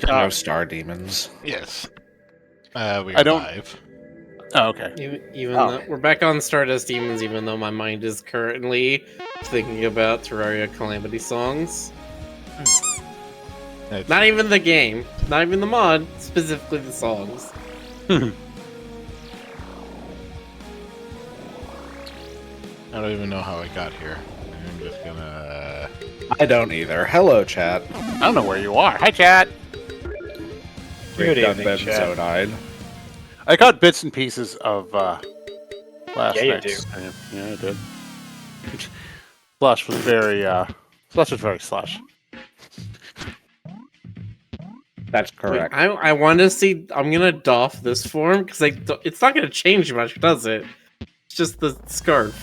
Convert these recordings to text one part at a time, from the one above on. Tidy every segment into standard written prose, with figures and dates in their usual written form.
There are no star demons. Yes. We are 5. Oh, okay. Even though we're back on Stardust Demons, even though my mind is currently thinking about Terraria Calamity songs. Not even the game, not even the mod, specifically the songs. I don't even know how I got here. I'm just gonna... I don't either. Hello, chat. I don't know where you are. Hi, chat. Good evening, evening, chat. Zonide. I got bits and pieces of last Yeah, you night's. Yeah, I did. Slush was very slush. That's Wait, correct. I want to see. I'm gonna doff this form because it's not gonna change much, does it? It's just the scarf.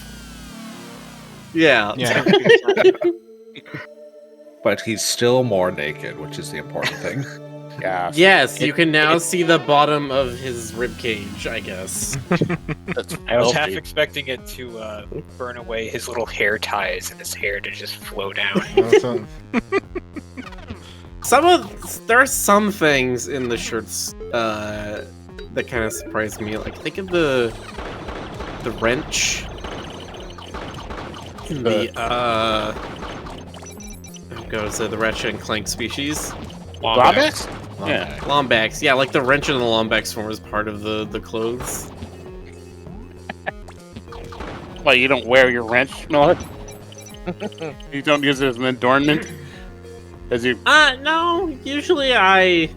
Yeah. Yeah. But he's still more naked, which is the important thing. Yeah. Yes, you can now see the bottom of his rib cage, I guess. That's I was filthy. half expecting it to burn away his little hair ties and his hair to just flow down. There are some things in the shirts that kind of surprised me. Like, think of the wrench in the the Ratchet and Clank species. Lombax? Yeah. Lombax, yeah, like the wrench in the Lombax form is part of the clothes. Well, you don't wear your wrench, Miller? You don't use it as an adornment? As you... No, usually I,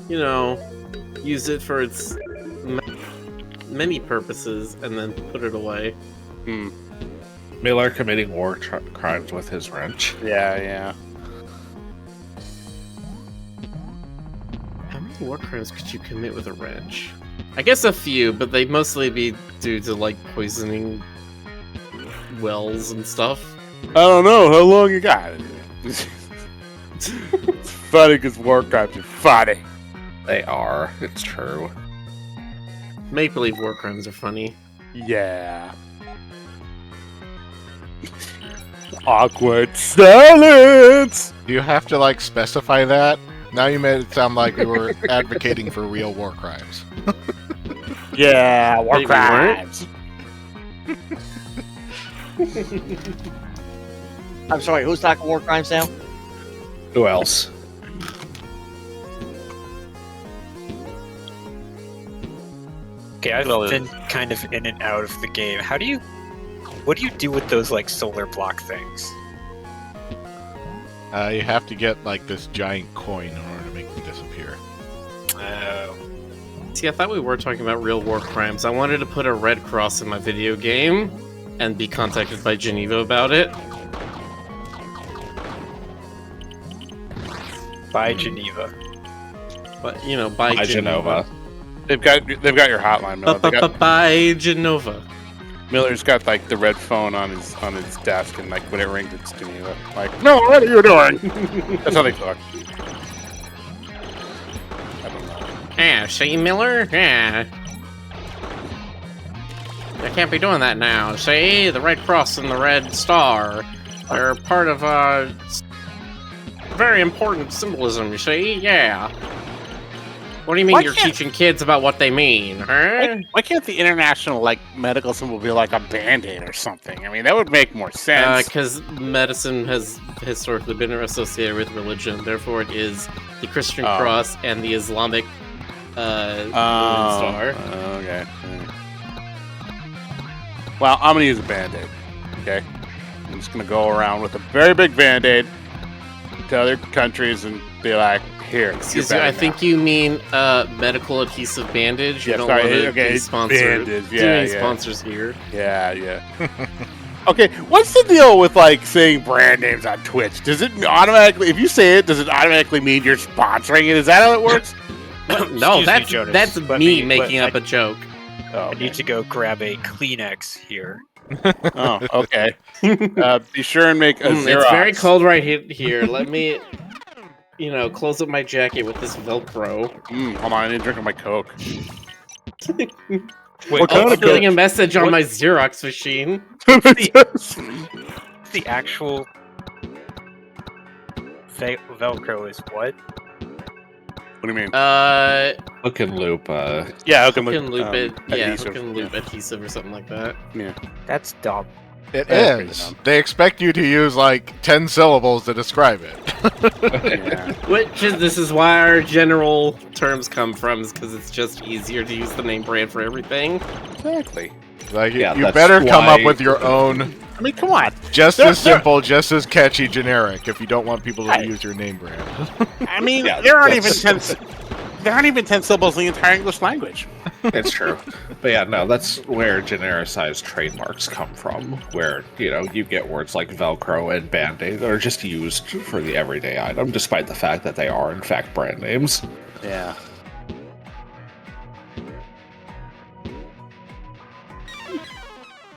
use it for its many purposes and then put it away. Miller committing war crimes with his wrench. Yeah. How many war crimes could you commit with a wrench? I guess a few, but they'd mostly be due to, like, poisoning wells and stuff. I don't know how long you got. It's funny because war crimes are funny. They are. It's true. Make-believe war crimes are funny. Yeah. Awkward silence! Do you have to, like, specify that? Now you made it sound like we were advocating for real war crimes. Yeah, war Wait, we crimes. I'm sorry, who's talking war crimes now? Who else? Okay, I've been kind of in and out of the game. What do you do with those, like, solar block things? You have to get, like, this giant coin in order to make them disappear. Oh. See, I thought we were talking about real war crimes. I wanted to put a red cross in my video game and be contacted by Geneva about it. By Geneva. But, by Genova. They've got your hotline, Miller. By Genova. Miller's got like the red phone on his desk, and like when it rings, it's Geneva. Like, no, what are you doing? That's how they talk. I don't know. Yeah, see, Miller? Yeah. I can't be doing that now. See, the red cross and the red star are part of very important symbolism, you see? Yeah. What do you mean Why you're can't- teaching kids about what they mean, huh? Why can't the international like medical symbol be like a band-aid or something? I mean, that would make more sense. Because medicine has historically been associated with religion, therefore it is the Christian cross and the Islamic star. Okay. Well, I'm gonna use a band-aid. Okay. I'm just gonna go around with a very big band-aid to other countries and be like, here. Excuse me, I think you mean medical adhesive bandage. You Yeah, don't sorry, want to okay, be sponsored. bandage, Too yeah, many yeah. sponsors here. Yeah. Okay, what's the deal with like saying brand names on Twitch? Does it automatically, if you say it, does it automatically mean you're sponsoring it? Is that how it works? No, Excuse me, Jonas, that's let me me- making let- up a joke. Oh, I need to go grab a Kleenex here. Oh, okay. Be sure and make a Xerox. It's very cold right here. Let me, close up my jacket with this Velcro. Hold on, I need to drink my Coke. Wait, What kind I'm of putting Coke? a message on my Xerox machine. the actual Velcro is what? What do you mean? Hook and loop. Yeah, Hook and loop it. Yeah, adhesive. hook and loop adhesive or something like that. Yeah. That's dumb. It That's pretty is. dumb. They expect you to use like 10 syllables to describe it. Yeah. This is why our general terms come from, is because it's just easier to use the name brand for everything. Exactly. Like Yeah, you that's better come up why- with your own, I mean, come on. just They're- as simple, just as catchy generic. If you don't want people to Right. use your name brand. I mean, Yeah, there aren't even that's- 10. There aren't even 10 syllables in the entire English language. It's true. But yeah, no, that's where genericized trademarks come from, where, you get words like Velcro and Band-Aid that are just used for the everyday item, despite the fact that they are, in fact, brand names. Yeah.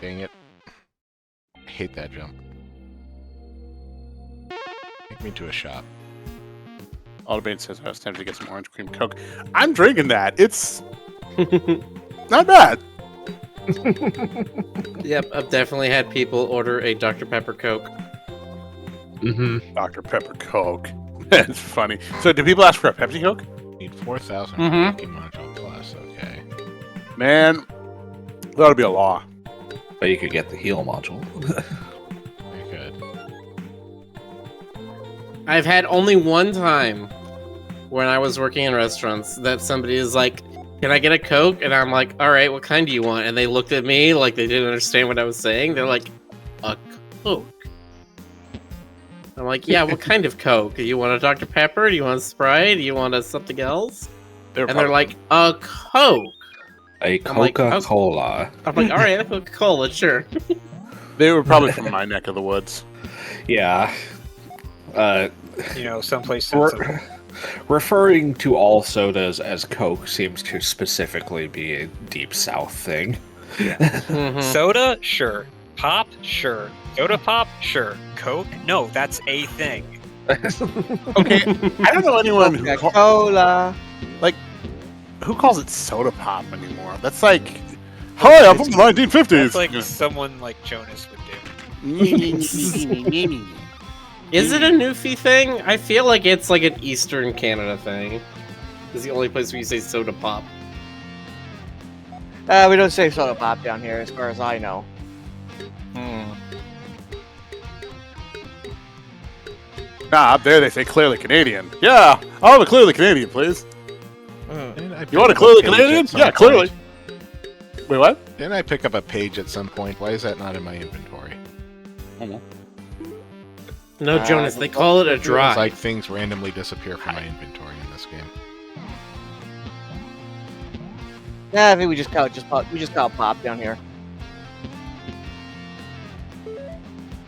Dang it. I hate that jump. Take me to a shop. Autobane says I was tempted to get some orange cream Coke. I'm drinking that. It's not bad. Yep, I've definitely had people order a Dr. Pepper Coke. Mm-hmm. Dr. Pepper Coke. That's funny. So, do people ask for a Pepsi Coke? Need 4,000 Mhm. for module plus, okay. Man, that ought to be a law. But you could get the heal module. Very good. I've had only one time when I was working in restaurants that somebody is like, "Can I get a Coke?" And I'm like, "All right, what kind do you want?" And they looked at me like they didn't understand what I was saying. They're like, "A Coke?" I'm like, "Yeah, what kind of Coke? Do you want a Dr. Pepper? Do you want a Sprite? Do you want a something else?" And they're like, "A Coke." A I'm like, Coca-Cola. I'm like, "All right, a Coca-Cola, sure." they were probably from my neck of the woods. Yeah. Someplace sensible. Referring to all sodas as Coke seems to specifically be a Deep South thing. Mhm. Soda? Sure. Pop? Sure. Soda pop? Sure. Coke? No, that's a thing. Okay, I don't know anyone who, Coca-Cola. who calls it soda pop anymore. That's like, hi, I'm from the 1950s. That's like someone like Jonas would do. Is it a Newfie thing? I feel like it's like an Eastern Canada thing. It's the only place where you say soda pop. We don't say soda pop down here, as far as I know. Nah, up there they say clearly Canadian. Yeah, I'll have a clearly Canadian, please. Didn't I You want a pick up clearly page Canadian? at some Yeah, point? clearly. Wait, what? Didn't I pick up a page at some point? Why is that not in my inventory? No, Jonas, they call it a It's dry. like things randomly disappear from my inventory in this game. Yeah, I think we just call it pop down here.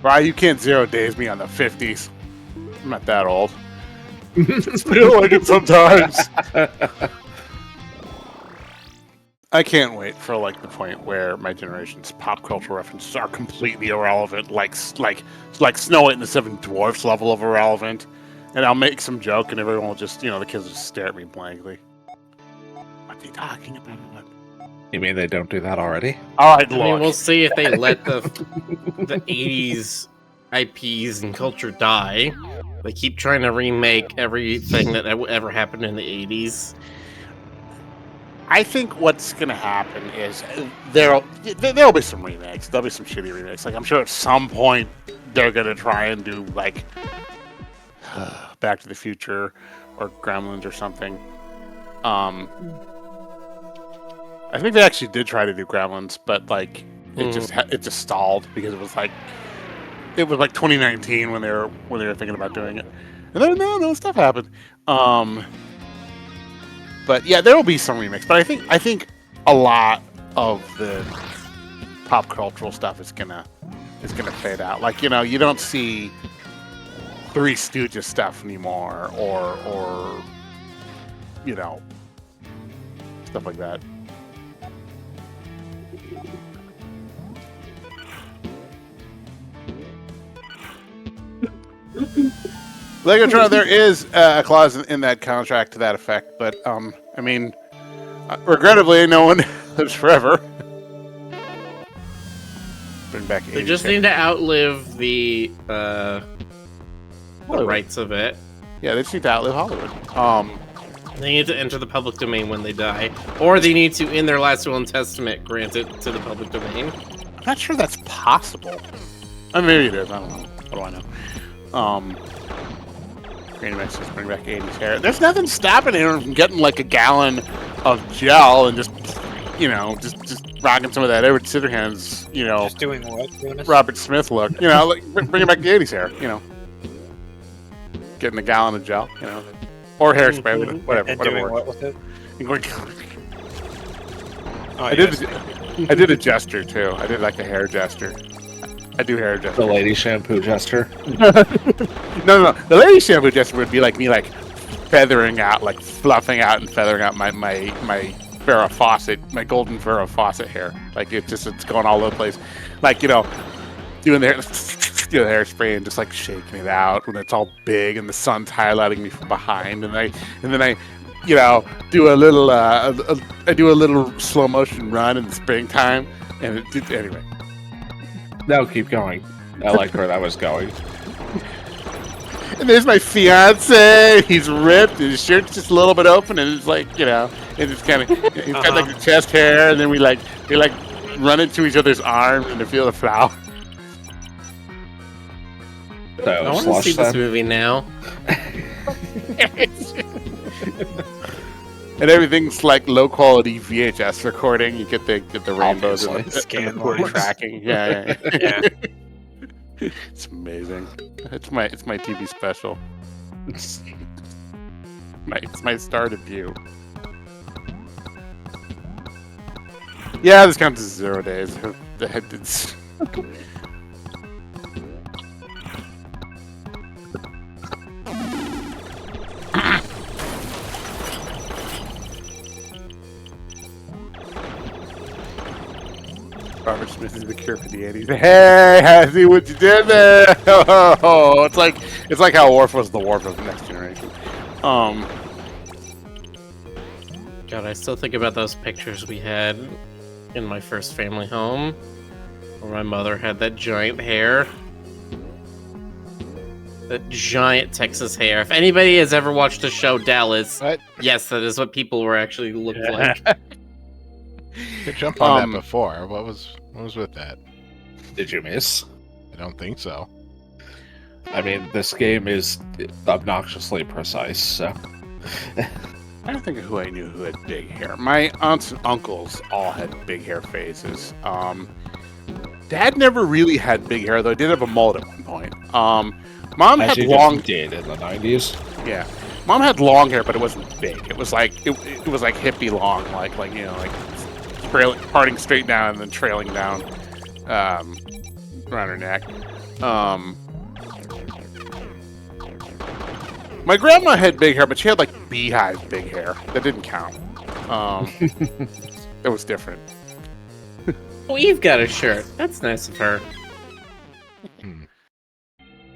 Right, you can't 0 days me on the 50s. I'm not that old. Just feel like it sometimes. I can't wait for like the point where my generation's pop culture references are completely irrelevant, like Snow White and the Seven Dwarfs level of irrelevant, and I'll make some joke and everyone will just, the kids will just stare at me blankly. What are they talking about? You mean they don't do that already? All right, I mean, look. we'll see if they let the 80s IPs and culture die. They keep trying to remake everything that ever happened in the 80s. I think what's gonna happen is there'll be some remakes. There'll be some shitty remakes. Like I'm sure at some point they're gonna try and do like Back to the Future or Gremlins or something. I think they actually did try to do Gremlins, but like it just stalled because it was like 2019 when they were thinking about doing it, and then no stuff happened. But yeah, there will be some remakes. But I think a lot of the pop cultural stuff is gonna fade out. Like you don't see Three Stooges stuff anymore, or stuff like that. Legatron, there is a clause in that contract to that effect, but I mean, regrettably, no one lives forever. Bring back. They just need to outlive the Hollywood. rights of it. Yeah, they just need to outlive Hollywood. They need to enter the public domain when they die, or they need to, in their last will and testament, grant it to the public domain. I'm not sure that's possible. I mean, maybe it is. I don't know. What do I know? Green Max just bring back 80s hair. There's nothing stopping him from getting like a gallon of gel and just, you know, just rocking some of that Edward Scissorhands, you know, Just doing what? Jonas? Robert Smith look. You know, like bringing back the 80s hair. You know, getting a gallon of gel. You know, or hairspray, whatever. And whatever doing works. what with it? And going, Oh, I did a gesture too. I did like a hair gesture. I do hair The gesture. lady shampoo gesture. No. The lady shampoo gesture would be like me, like feathering out, like fluffing out and feathering out my Farrah Fawcett, my golden Farrah Fawcett hair. Like it's going all over the place. Like, you know, doing the hairspray and just like shaking it out when it's all big and the sun's highlighting me from behind, and then I, you know, do a little I do a little slow motion run in the springtime, and anyway. No, keep going. I like where that was going. And there's my fiance. He's ripped. And his shirt's just a little bit open, and it's like, you know, and it's kind of he's got like the chest hair, and then we run into each other's arms in the field of flower. So, I want to slush see this then. movie now. And everything's like low quality VHS recording. You get the rainbows and Obviously. the Scan poor lines. tracking. Yeah. Yeah. It's amazing. It's my TV special. It's my star debut. Yeah, this counts as 0 days. It's Robert Smith is the cure for the 80s. Hey, I see what you did there. Oh, it's like how Worf was the Worf of the Next Generation. God, I still think about those pictures we had in my first family home, where my mother had that giant hair. That giant Texas hair. If anybody has ever watched the show Dallas, What? yes, that is what people were actually looked like. Could jump on that before. What was with that? Did you miss? I don't think so. I mean, this game is obnoxiously precise, so. I don't think of who I knew who had big hair. My aunts and uncles all had big hair phases. Dad never really had big hair, though. He did have a mullet at one point. Mom As had you long. just did in the 90s. Yeah, Mom had long hair, but it wasn't big. It was like it was like hippie long, like you know, like parting straight down and then trailing down around her neck. My grandma had big hair, but she had like beehive big hair. That didn't count. It was different. Oh, Eve got a shirt. That's nice of her.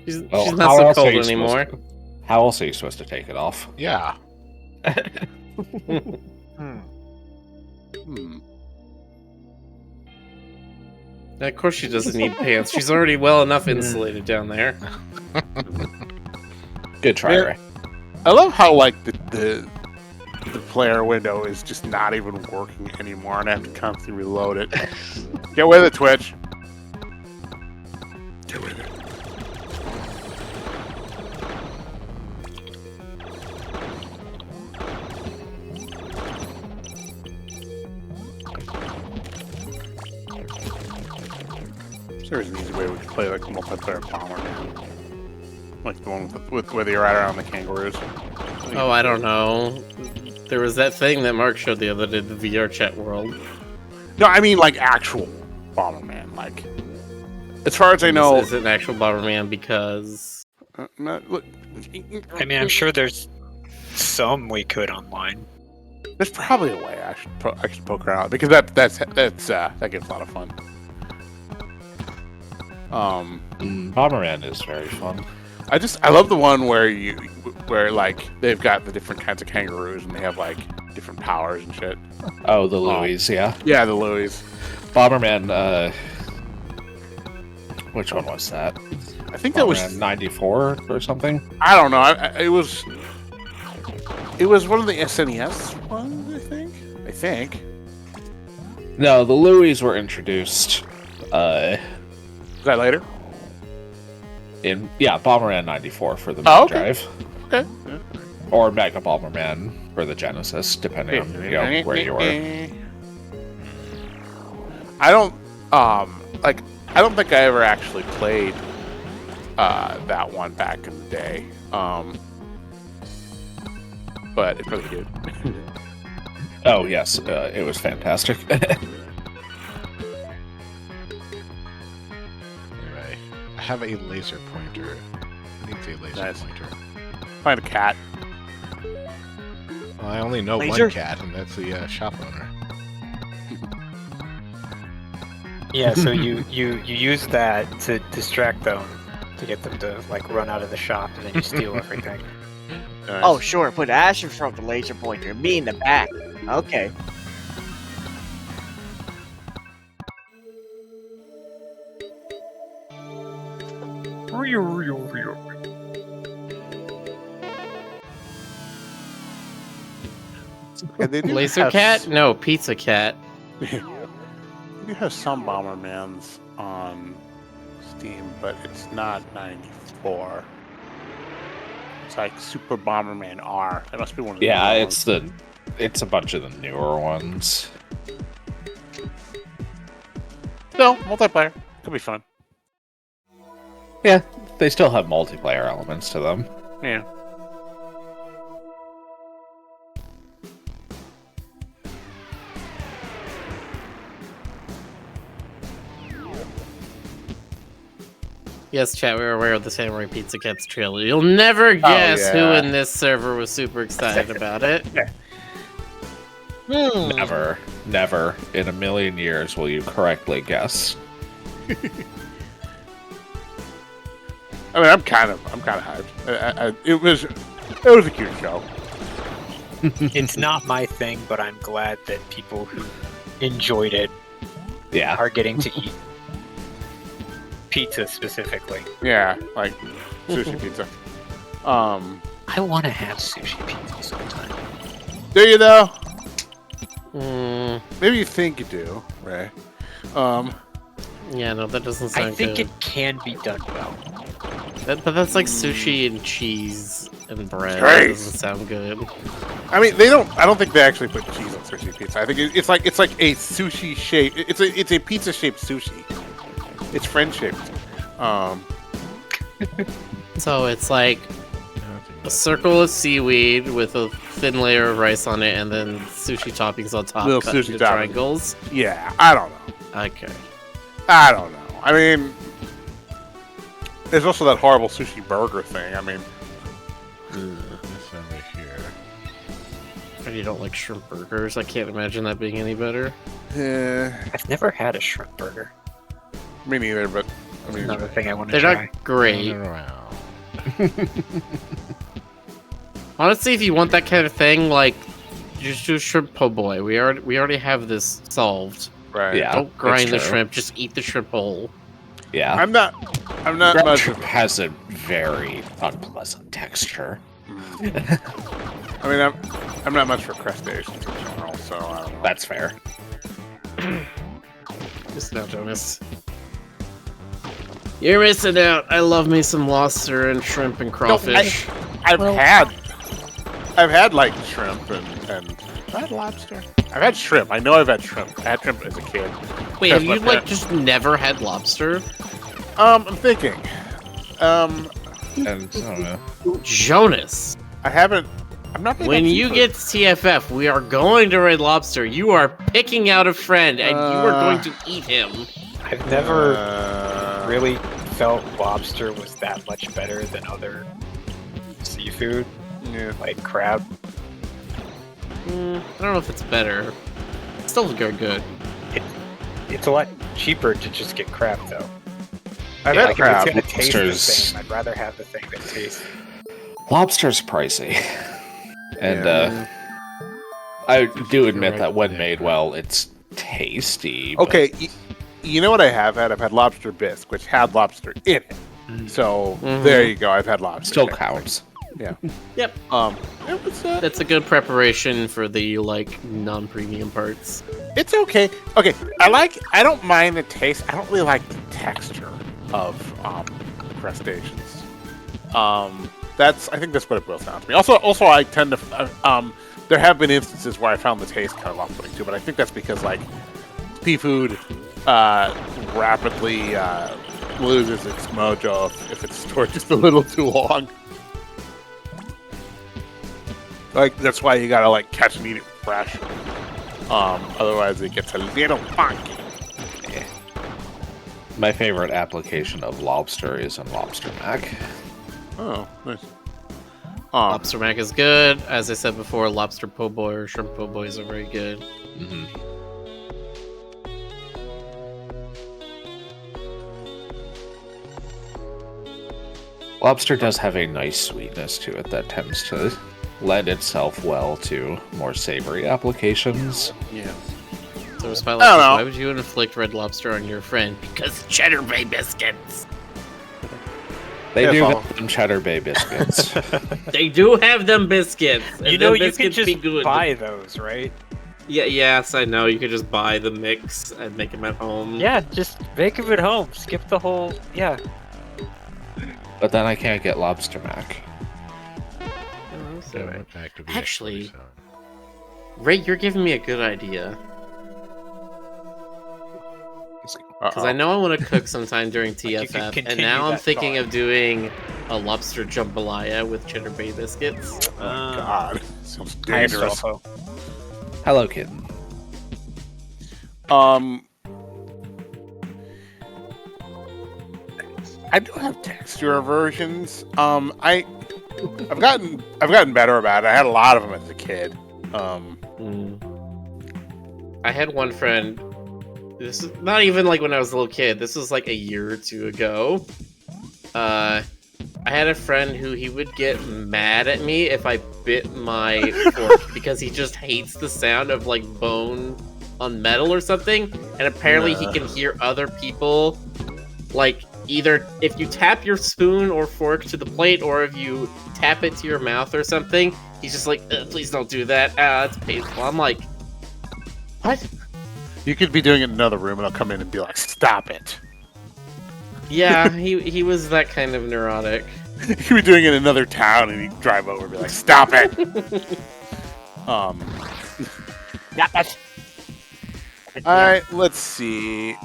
She's Well, not how so else are cold you anymore. How else are you supposed to take it off? Yeah. Hmm. Of course she doesn't need pants. She's already well enough insulated down there. Good try, Yeah. Ray. I love how like the player window is just not even working anymore, and I have to constantly reload it. Get with it, Twitch. Get with it. There's an easy way we could play like a multiplayer Bomberman. Like the one with where they ride around the kangaroos. Oh, I don't know. There was that thing that Mark showed the other day, the VR chat world. No, I mean like actual Bomberman. Like, as far as I know, Is it an actual Bomberman? Because look, I mean, I'm sure there's some we could online. there's probably a way I should poke around because that gets a lot of fun. Bomberman is very fun. I love the one where like they've got the different kinds of kangaroos and they have like different powers and shit. Oh, the Louis, yeah. Yeah, the Louis. Bomberman, which one was that? I think that was Bomberman 94 or something? I don't know. It was It was one of the SNES ones, I think. No, the Louis were introduced Was that later? in Bomberman 94 for the Mega Drive, Okay. or Mega Bomberman for the Genesis, depending on where you were. I don't think I ever actually played that one back in the day. But it's really good. Oh yes, it was fantastic. Anyway, I have a laser pointer. I need a laser pointer. Find a cat. Well, I only know Laser? one cat, and that's the shop owner. Yeah, so you use that to distract them, to get them to like run out of the shop, and then you steal everything. Nice. Oh, sure. Put Ash in front of the laser pointer. Me in the back. Okay. And they do Laser have cat? No, pizza cat. They do have some Bombermans on Steam, but it's not 94. It's like Super Bomberman R. That must be one of the Yeah, newer it's a bunch of the newer ones. No, multiplayer. Could be fun. Yeah, they still have multiplayer elements to them. Yeah. Yes, chat, we were aware of the Samurai Pizza Cat's trailer. You'll never guess who yeah. in this server was super excited about it. Never in a million years will you correctly guess. I mean, I'm kind of hyped. It was a cute show. It's not my thing, but I'm glad that people who enjoyed it Yeah, are getting to eat pizza specifically. Yeah, like sushi pizza. I want to have sushi pizza sometime. Do you though? Mm, Maybe you think you do, Ray. yeah, no, that doesn't sound I think good. it can be done well. But that's like sushi and cheese and bread. Great. That doesn't sound good. I mean, they don't. I don't think they actually put cheese on sushi pizza. I think it's like a sushi shape. It's a pizza shaped sushi. It's friend shaped. So it's like a circle of seaweed with a thin layer of rice on it, and then sushi toppings on top, Little cut sushi into toppings. triangles. Yeah, I don't know. Okay. I don't know. I mean, there's also that horrible sushi burger thing. I mean, This over here. But you don't like shrimp burgers? I can't imagine that being any better. I've never had a shrimp burger. Me neither. But I mean, Another thing I want to They're try. not great. Running around. Honestly, if you want that kind of thing, like, just do shrimp po' boy. We already have this solved. right? Yeah. Don't grind the true. shrimp, just eat the shrimp whole. Yeah. I'm not Ground much. shrimp has a very unpleasant texture. I mean, I'm not much for crustaceans in general, so I don't know. That's fair. Just now, Jonas. You're missing out. I love me some lobster and shrimp and crawfish. I've had like shrimp and I've had lobster. I've had shrimp. I know I've had shrimp. I had shrimp as a kid. Wait, That's have my you like pet. just never had lobster? I'm thinking. And I don't know. Jonas, I haven't. I'm not. big when on you seafood. get to TFF, we are going to Red Lobster. You are picking out a friend, and you are going to eat him. I've never really. really felt lobster was that much better than other seafood, Yeah. like crab. I don't know if it's better. It's still good. It's a lot cheaper to just get crab, though. I've Yeah, had like, crab. if it's gonna taste the Lobster's- same, I'd rather have the thing that tastes. Lobster's pricey. And I do admit right that when there. made well, it's tasty. but- Okay, you know what I have had? I've had lobster bisque, which had lobster in it. So Mhm. there you go. I've had lobster. Still counts. Yeah. Yep. It was, That's a good preparation for the like non-premium parts. it's okay. Okay, I don't mind the taste. I don't really like the texture of crustaceans. I think that's what it boils down to me. Also, I tend to there have been instances where I found the taste kind of off-putting too, but I think that's because like seafood rapidly loses its mojo if it's stored just a little too long. Like that's why you gotta like catch and eat it fresh. Otherwise, it gets a little funky. My favorite application of lobster is in lobster mac. Oh, nice. Lobster mac is good. As I said before, lobster po' boy or shrimp po' boys are very good. Mm-hmm. Lobster does have a nice sweetness to it that tends to lend itself well to more savory applications. Yeah. So, Spy I don't know. why would you inflict red lobster on your friend? Because Cheddar Bay biscuits. They Yeah, do follow. have some Cheddar Bay biscuits. They do have them biscuits. And You know, them you can biscuits just be good. buy those, right? Yeah, yes, I know. You could just buy the mix and make them at home. Yeah, just make them at home. Skip the whole. Yeah. But then I can't get lobster mac. Oh, so- Yeah, back to the Actually- episode. Ray, you're giving me a good idea. Because I know I want to cook sometime during you could TFF, and continue now I'm that thinking thought. of doing a lobster jambalaya with Cheddar Bay biscuits. Oh God, sounds Hi, dangerous. Rodolfo. Hello, kitten. I do have texture aversions. I've gotten better about it. I had a lot of them as a kid. I had one friend. This is not even like when I was a little kid. This was like a year or two ago. I had a friend who he would get mad at me if I bit my fork because he just hates the sound of like bone on metal or something. And apparently he can hear other people like either if you tap your spoon or fork to the plate or if you tap it to your mouth or something, he's just like, please don't do that. That's painful. I'm like, what? You could be doing it in another room, and I'll come in and be like, "Stop it!" Yeah, he was that kind of neurotic. You could be doing it in another town, and he'd drive over and be like, "Stop it!" Yeah, that's. All right, let's see. I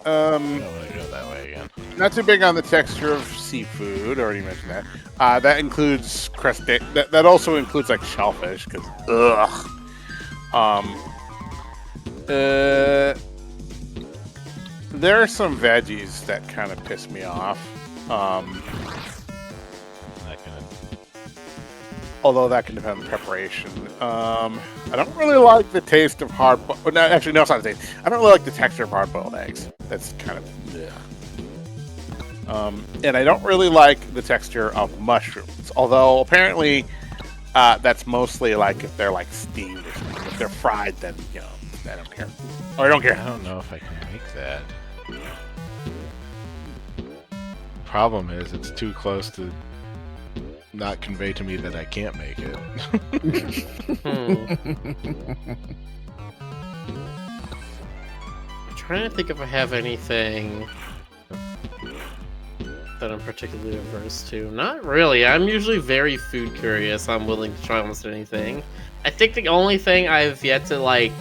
don't want to go that way again. Not too big on the texture of seafood. Already mentioned that. That includes that also includes like shellfish, because ugh. There are some veggies that kind of piss me off. Not gonna. Although that can depend on the preparation. I don't really like the taste of hard. No, actually, no, it's not the taste. I don't really like the texture of hard-boiled eggs. That's kind of. And I don't really like the texture of mushrooms. Although apparently, that's mostly like if they're like steamed or something. If they're fried, then you know I don't care. Or I don't care. I don't know if I can make that. Problem is, it's too close to not convey to me that I can't make it. I'm trying to think if I have anything that I'm particularly averse to. Not really. I'm usually very food curious. I'm willing to try almost anything. I think the only thing I've yet to like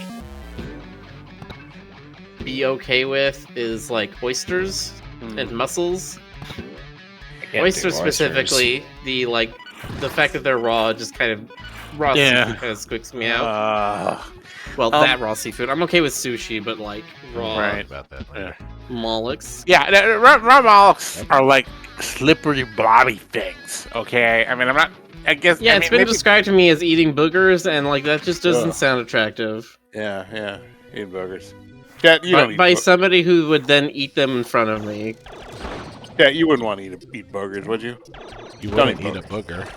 be okay with is like oysters and mussels. Oysters specifically, the fact that they're raw just kind of raw seafood kind of squicks me out. That raw seafood. I'm okay with sushi, but like raw Right. About that. Yeah. mollusks. Yeah, raw mollusks are like slippery, blobby things. Okay, I mean, I'm not. I guess. Yeah, I it's mean, been maybe- described to me as eating boogers, and like that just doesn't Ugh. sound attractive. Yeah, eat burgers. Yeah, you don't eat. By somebody who would then eat them in front of me. Yeah, you wouldn't want to eat burgers, would you? You Don't wouldn't eat eat a booger.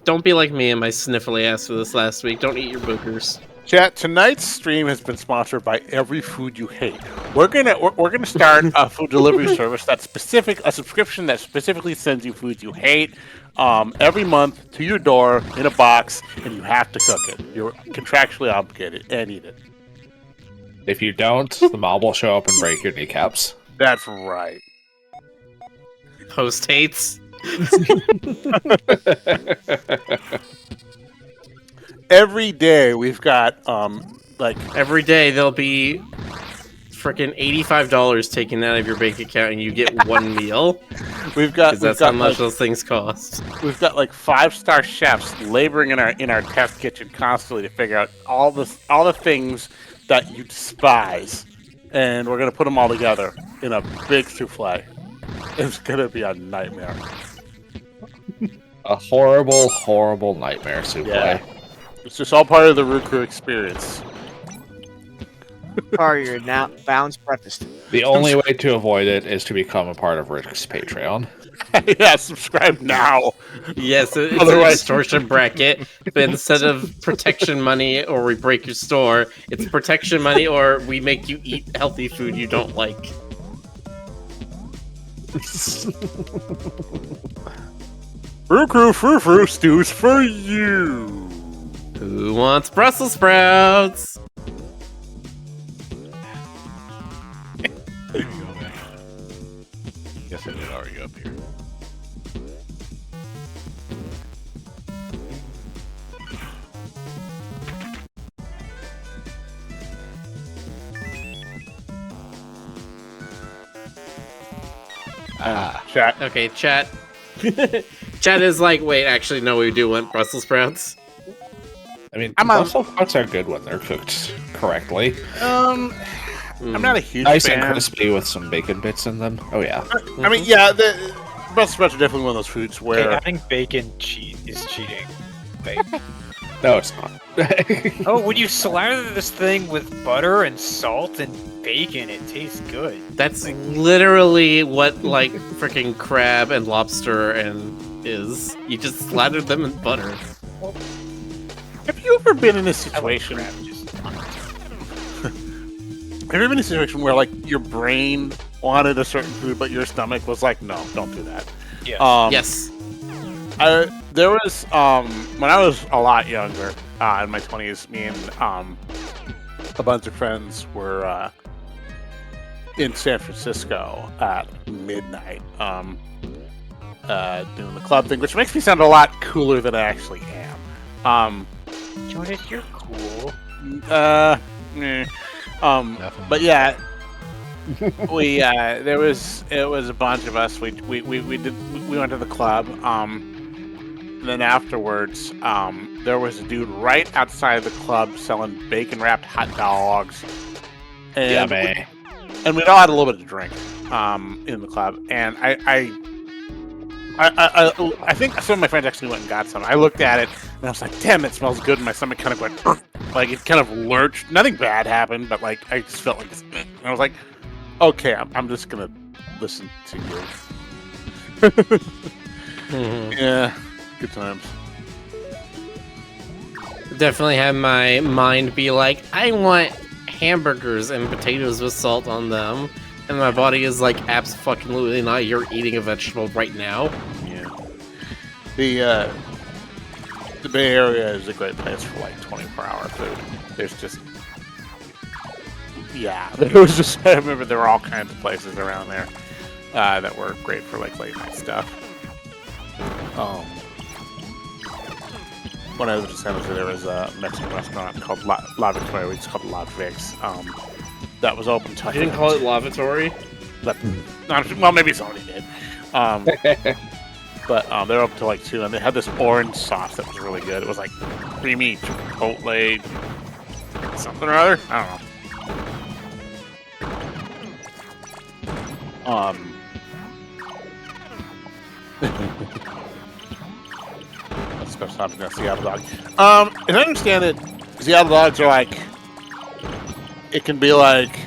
Don't be like me and my sniffly ass for this last week. Don't eat your boogers. Chat, tonight's stream has been sponsored by Every Food You Hate. We're gonna start a food delivery service a subscription that specifically sends you foods you hate every month to your door in a box, and you have to cook it. You're contractually obligated and eat it. If you don't, the mob will show up and break your kneecaps. That's right. Host hates. Every day we've got Every day there'll be freaking $85 taken out of your bank account and you get one meal. That's how much those things cost. We've got like 5-star chefs laboring in our test kitchen constantly to figure out all the things that you despise, and we're gonna put them all together in a big souffle. It's gonna be a nightmare. A horrible, horrible nightmare souffle. Yeah. It's just all part of the Roo Croo experience. Part of your now Bounds breakfast. The only way to avoid it is to become a part of Rick's Patreon. Yeah, subscribe now. Yes, it's an extortion bracket, but instead of protection money or we break your store, it's protection money or we make you eat healthy food you don't like. Roo Croo frou stews for you. Who wants Brussels sprouts? There you go, man. Guess I did already go up here. Chat. Okay, chat. Chat is like, wait, actually, no, we do want Brussels sprouts. I mean, Brussels sprouts are good when they're cooked correctly. I'm not a huge Nice fan. and crispy with some bacon bits in them. Oh yeah. I mean, yeah, the Brussels sprouts are definitely one of those foods where adding bacon is cheating. No, it's not. Oh, when you slather this thing with butter and salt and bacon, it tastes good. That's literally what, like, freaking crab and lobster and is. You just slather them in butter. Have you ever been in a situation? Have you ever been in a situation where, like, your brain wanted a certain food, but your stomach was like, "No, don't do that." Yeah. Yes. There was when I was a lot younger, in my 20s, me and a bunch of friends were in San Francisco at midnight, doing the club thing, which makes me sound a lot cooler than I actually am. Jonas, you're cool. But yeah, it was a bunch of us. We went to the club. And then afterwards, there was a dude right outside the club selling bacon wrapped hot dogs. And and we'd all had a little bit to drink in the club. And I think some of my friends actually went and got some. I looked at it and I was like, "Damn, it smells good." And my stomach kind of went, like it kind of lurched. Nothing bad happened, but like I just felt like this. And I was like, "Okay, I'm just gonna listen to you." Yeah, good times. Definitely have my mind be like, I want hamburgers and potatoes with salt on them. And my body is like, absolutely not. You're eating a vegetable right now. Yeah. The Bay Area is a great place for like 24-hour food. There's just, there was just. I remember there were all kinds of places around there that were great for like late night stuff. When I was in San Jose, there was a Mexican restaurant called La Victoria, which is called La Vix. That was open till. You didn't call it lavatory? Well, maybe somebody did. But they're open till like 2, and they had this orange sauce that was really good. It was like creamy chipotle something or other. I don't know. Let's go stop and Seattle dog. As I understand it, Seattle dogs are like, it can be like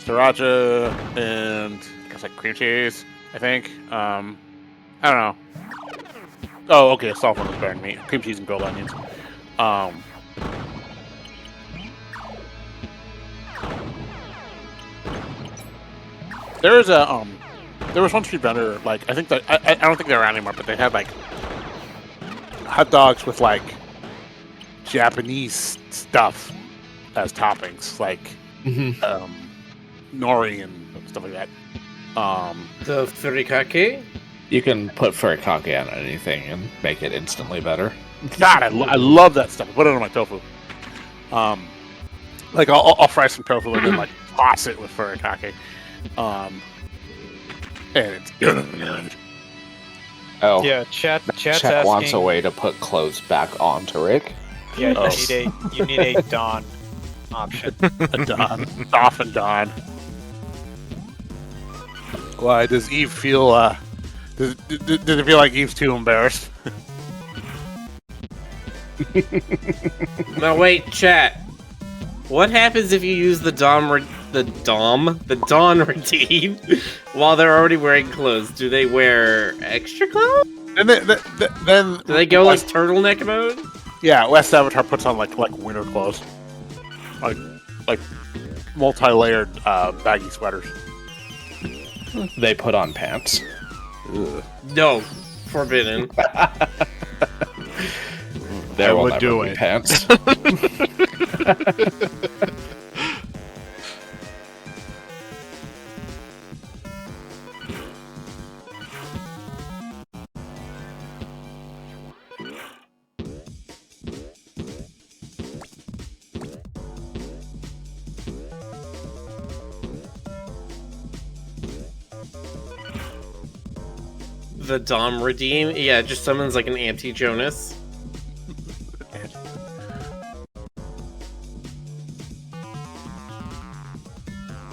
sriracha and I guess like cream cheese, I think. I don't know. Oh, okay, soft one is better than meat. Cream cheese and grilled onions. There's a there was one street vendor, like I think that I don't think they're around anymore, but they had like hot dogs with like Japanese stuff as toppings, like nori and stuff like that. The furikake? You can put furikake on anything and make it instantly better. God, I love that stuff. I put it on my tofu. Like I'll fry some tofu and then like toss it with furikake. And it's good. Oh, Yeah, chat Chet wants a asking- way to put clothes back onto Rick. Yeah, Oh. you need a Dawn option. Dawn. Off and Dawn. Why does Eve feel does it feel like Eve's too embarrassed? No, wait, chat. What happens if you use the Dawn redeem while they're already wearing clothes? Do they wear extra clothes? And then Do they go like turtleneck mode? yeah, West Avatar puts on like winter clothes. Like multi-layered baggy sweaters. They put on pants. No, forbidden. There I will would never do be it. pants. The Dom redeem? Yeah, just summons like an anti-Jonas.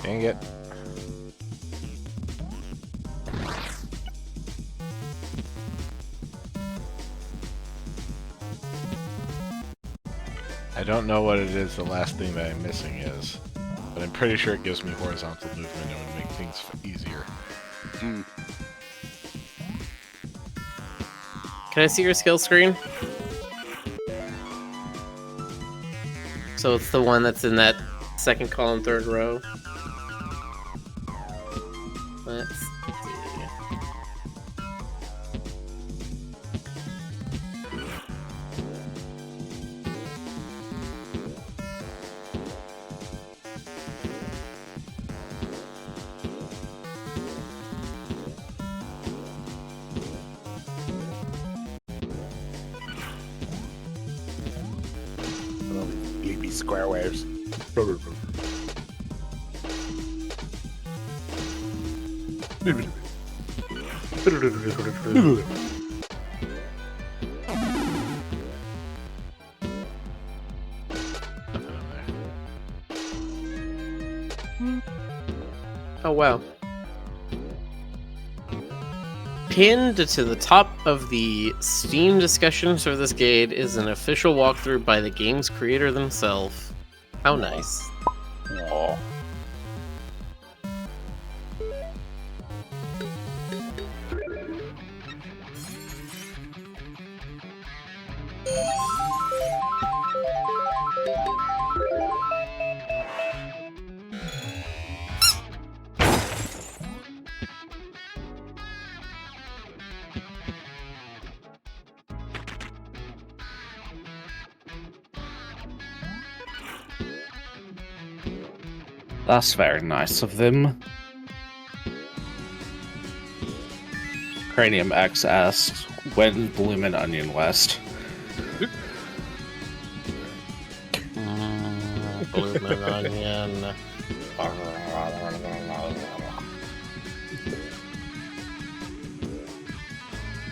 Dang it. I don't know what it is the last thing that I'm missing is, but I'm pretty sure it gives me horizontal movement and would make things easier. Can I see your skill screen? So it's the one that's in that second column, third row. Let's see. Bleepy square waves. Oh wow. Pinned to the top of the Steam discussions for this guide is an official walkthrough by the game's creator themselves. How nice. Aw. That's very nice of them. Cranium X asks, when Bloomin' Onion West? Bloomin' onion.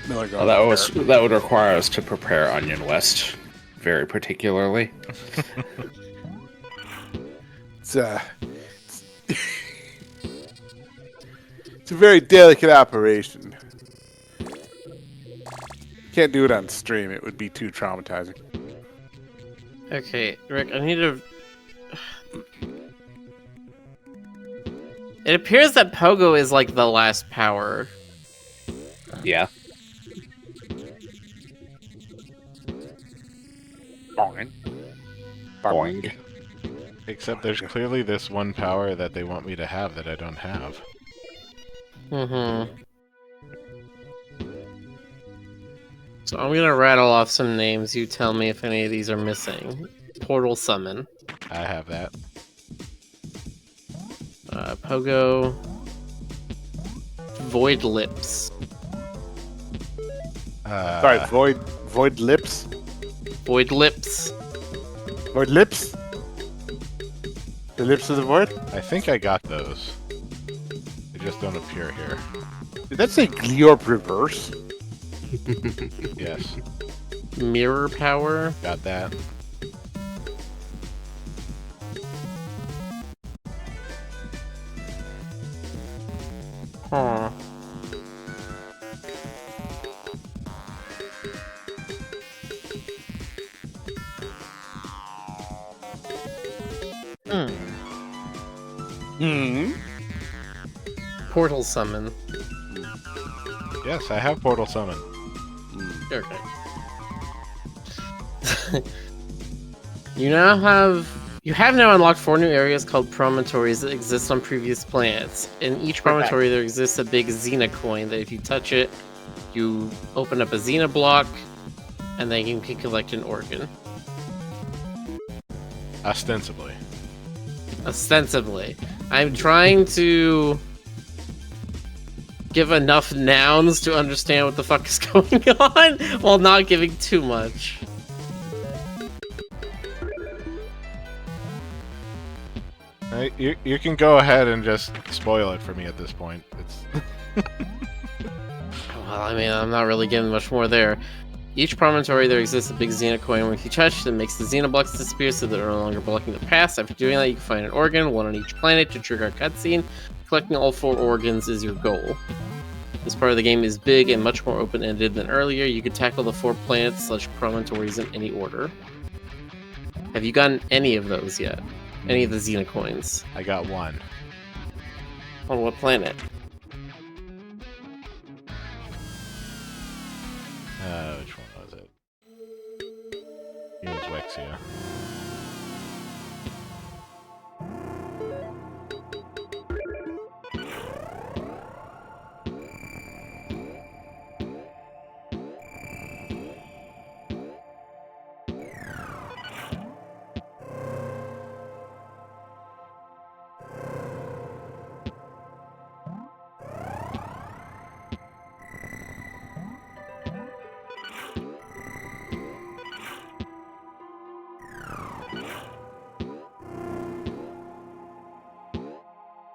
That would require us to prepare Onion West very particularly. It's it's a very delicate operation. Can't do it on stream. It would be too traumatizing. Okay, Rick, I need to... It appears that Pogo is like the last power. Yeah. Except there's clearly this one power that they want me to have that I don't have. Mm-hmm. So I'm gonna rattle off some names. You tell me if any of these are missing. Portal Summon. I have that. Pogo. Void Lips. Sorry, void lips. Void Lips. Void lips. The lips of the void. I think I got those. They just don't appear here. Did that say Gleorp reverse? Yes, Mirror Power. got that. Huh. Portal Summon. Yes, I have Portal Summon. Okay. You have now unlocked 4 new areas called promontories that exist on previous planets. In each promontory there exists a big Xena coin that if you touch it, you open up a Xena block, and then you can collect an organ. Ostensibly. Ostensibly. I'm trying to give enough nouns to understand what the fuck is going on, while not giving too much. You can go ahead and just spoil it for me at this point. It's Well, I mean, I'm not really getting much more there. Each promontory, there exists a big Xena coin when you touch that makes the Xena blocks disappear so they're no longer blocking the path. After doing that, you can find an organ, one on each planet, to trigger a cutscene. Collecting all 4 organs is your goal. This part of the game is big and much more open-ended than earlier. You can tackle the 4 planets / promontories in any order. Have you gotten any of those yet? Any of the Xena coins? I got one. On what planet? Which one was it? It was Wexia.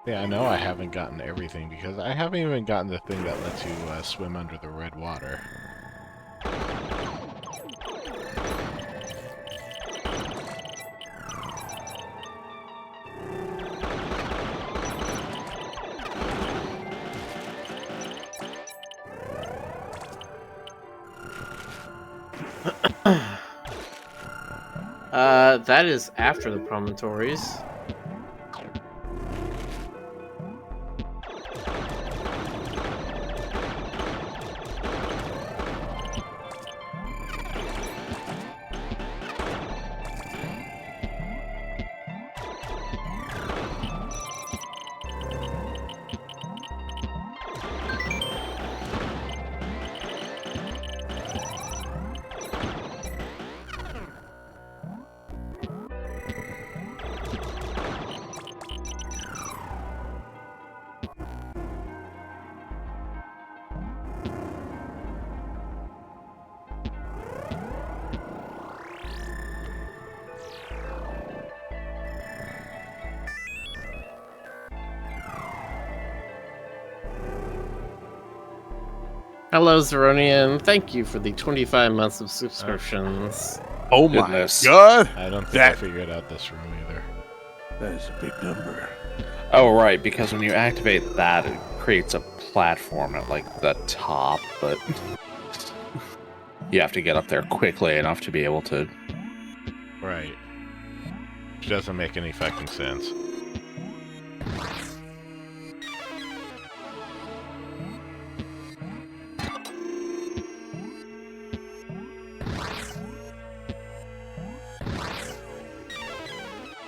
Yeah, I know I haven't gotten everything because I haven't even gotten the thing that lets you swim under the red water. That is after the promontories. Hello, Zeronian. Thank you for the 25 months of subscriptions. Oh my Goodness. god! I don't think That- I figured out this room either. That is a big number. Oh, right, because when you activate that, it creates a platform at, like, the top, but you have to get up there quickly enough to be able to... Right. Which doesn't make any fucking sense.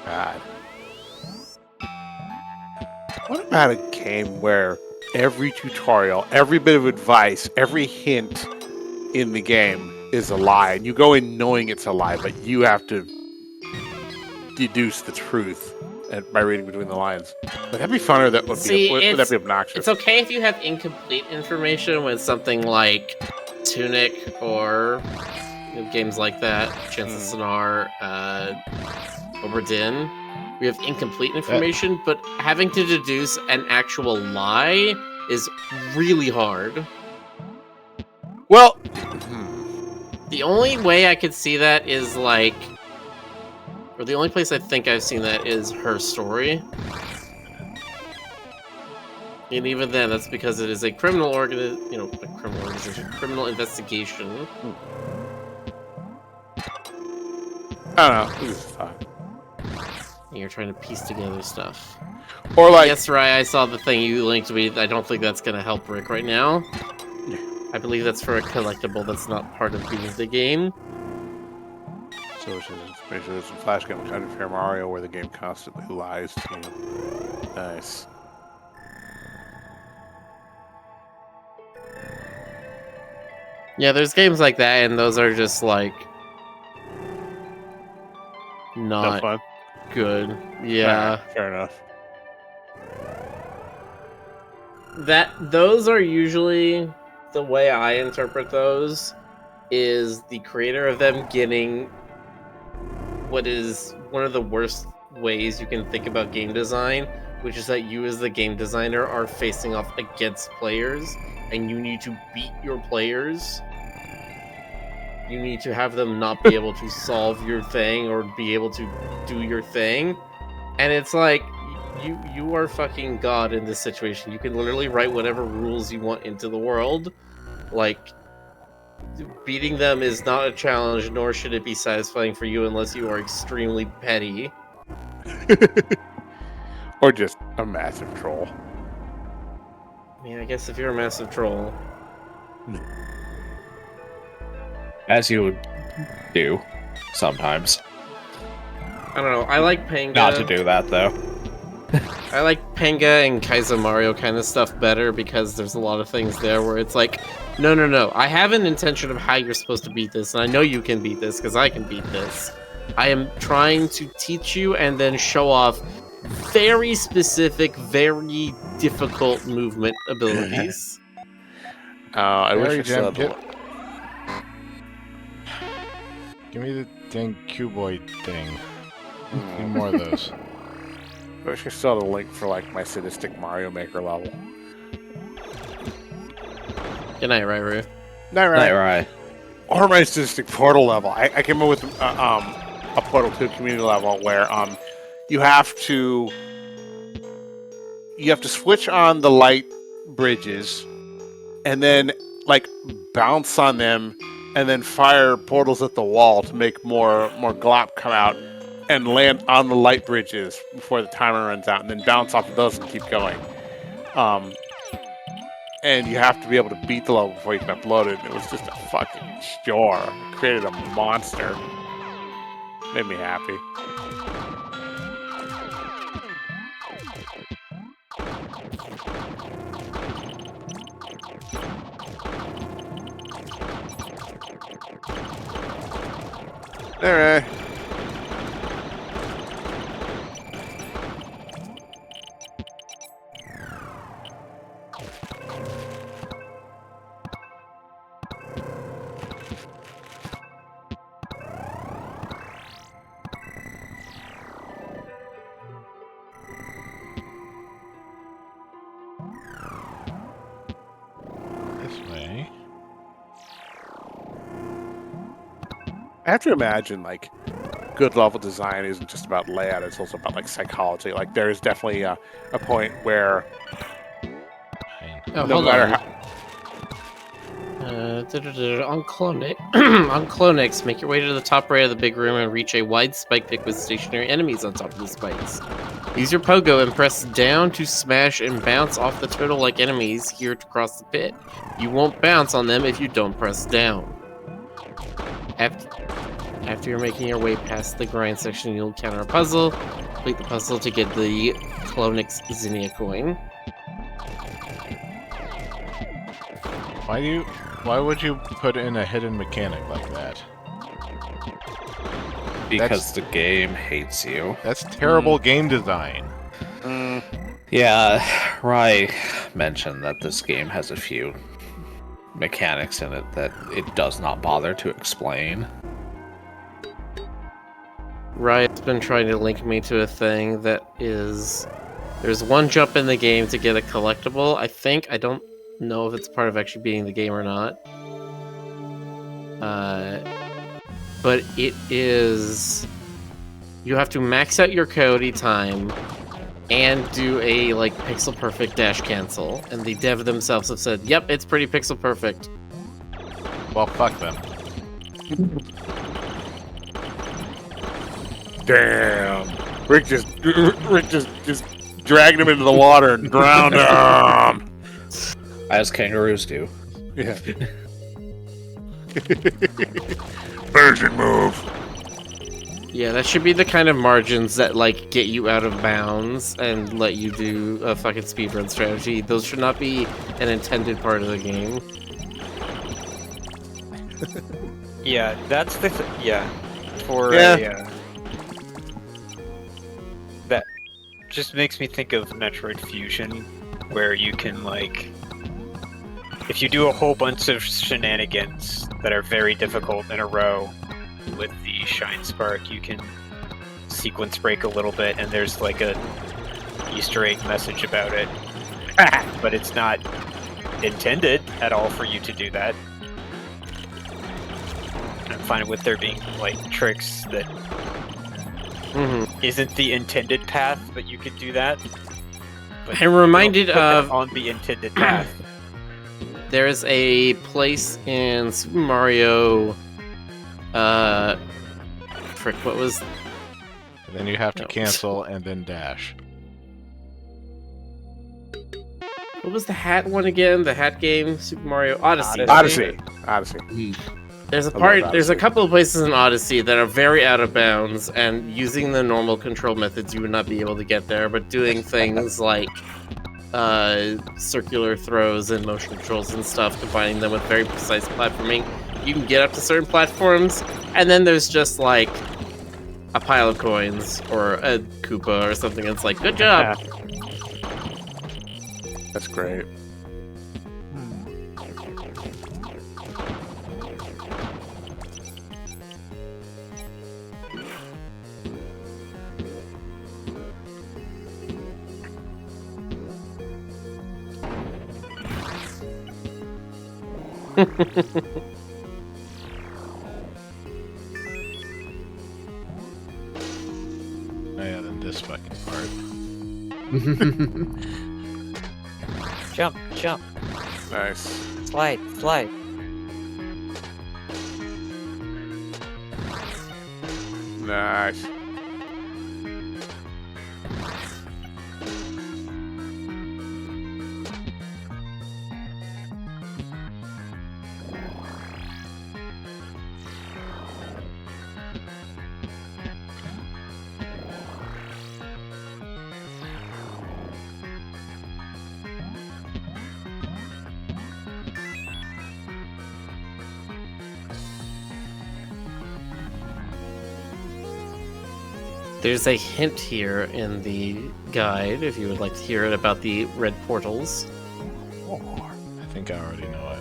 God. What about a game where every tutorial, every bit of advice, every hint in the game is a lie. And you go in knowing it's a lie, but you have to deduce the truth by reading between the lines. Would that be fun, or would that be obnoxious? It's okay if you have incomplete information with something like Tunic or games like that, Chances Sonar, Oberdin. We have incomplete information, but having to deduce an actual lie is really hard. Well, the only way I could see that is like, or the only place I think I've seen that is Her Story. And even then, that's because it is a criminal criminal investigation. I don't know. It was fun. And you're trying to piece together stuff. Or like, yes, Rai, I saw the thing you linked me. I don't think that's gonna help Rick right now. I believe that's for a collectible that's not part of being the game. So it's basically there's some flash game kind of Fair Mario where the game constantly lies to you. Nice. Yeah, there's games like that, and those are just like not fun. Good. Yeah. Fair enough. Those are usually the way I interpret those is the creator of them getting what is one of the worst ways you can think about game design, which is that you as the game designer are facing off against players and you need to beat your players. You need to have them not be able to solve your thing or be able to do your thing. And it's like, you are fucking God in this situation. You can literally write whatever rules you want into the world. Like, beating them is not a challenge, nor should it be satisfying for you unless you are extremely petty. Or just a massive troll. I mean, I guess if you're a massive troll. As you would do, sometimes. I don't know, I like Panga. Not to do that, though. I like Panga and Kaizo Mario kind of stuff better because there's a lot of things there where it's like, no, I have an intention of how you're supposed to beat this, and I know you can beat this because I can beat this. I am trying to teach you and then show off very specific, very difficult movement abilities. I wish I saw Give me the dang cuboid thing. Need more of those. I wish I saw the link for like my sadistic Mario Maker level. Good night, Rairu. Night, Right. Or my sadistic Portal level. I came up with a Portal 2 community level where you have to switch on the light bridges and then like bounce on them and then fire portals at the wall to make more glop come out and land on the light bridges before the timer runs out, and then bounce off of those and keep going. And you have to be able to beat the level before you can upload it. It was just a fucking chore. It created a monster. Made me happy. Alright. This way. I have to imagine, like, good level design isn't just about layout, it's also about, like, psychology. Like, there's definitely a point where Oh, no hold matter on. how... On Clonix, make your way to the top right of the big room and reach a wide spike pit with stationary enemies on top of the spikes. Use your pogo and press down to smash and bounce off the turtle-like enemies here to cross the pit. You won't bounce on them if you don't press down. After you're making your way past the grind section, you'll encounter a puzzle. Complete the puzzle to get the Clonix Zinnia coin. Why would you put in a hidden mechanic like that? Because the game hates you. That's terrible game design. Yeah, Rai mentioned that this game has a few mechanics in it that it does not bother to explain. Riot's been trying to link me to a thing that is... There's one jump in the game to get a collectible, I think. I don't know if it's part of actually beating the game or not. But it is... You have to max out your Cody time and do a, like, pixel perfect dash cancel. And the dev themselves have said, yep, it's pretty pixel perfect. Well, fuck them. Damn. Rick just dragged him into the water and drowned him. As kangaroos do. Yeah. Version move. Yeah, that should be the kind of margins that, like, get you out of bounds and let you do a fucking speedrun strategy. Those should not be an intended part of the game. Yeah, that's the that just makes me think of Metroid Fusion, where you can, like, if you do a whole bunch of shenanigans that are very difficult in a row with the Shine Spark, you can sequence break a little bit, and there's like a Easter egg message about it. But it's not intended at all for you to do that. I'm fine with there being, like, tricks that isn't the intended path, but you could do that. But I'm reminded of... on the intended path. There's a place in Super Mario... Frick, what was... And then you have to cancel and then dash. What was the hat one again? The hat game? Super Mario Odyssey. Odyssey. There's a couple of places in Odyssey that are very out of bounds, and using the normal control methods you would not be able to get there, but doing things like circular throws and motion controls and stuff, combining them with very precise platforming, you can get up to certain platforms, and then there's just like a pile of coins or a Koopa or something. It's like, good job. Yeah. That's great. Oh yeah, then this fucking part. Jump, jump, Nice. slide, slide. Nice. There's a hint here in the guide, if you would like to hear it, about the red portals. I think I already know it.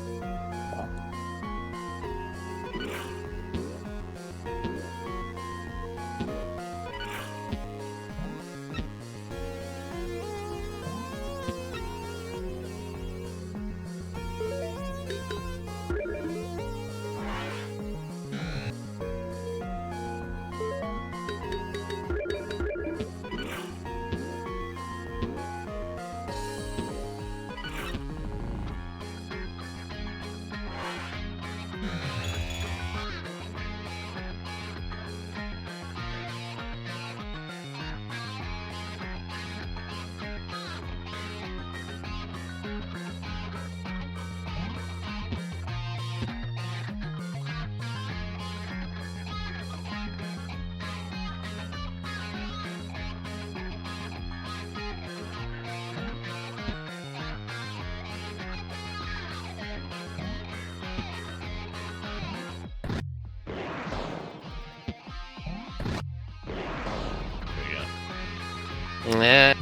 Nah.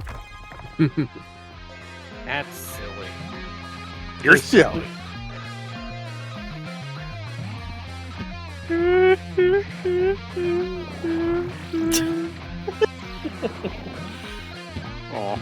That's silly. You're silly. Aw.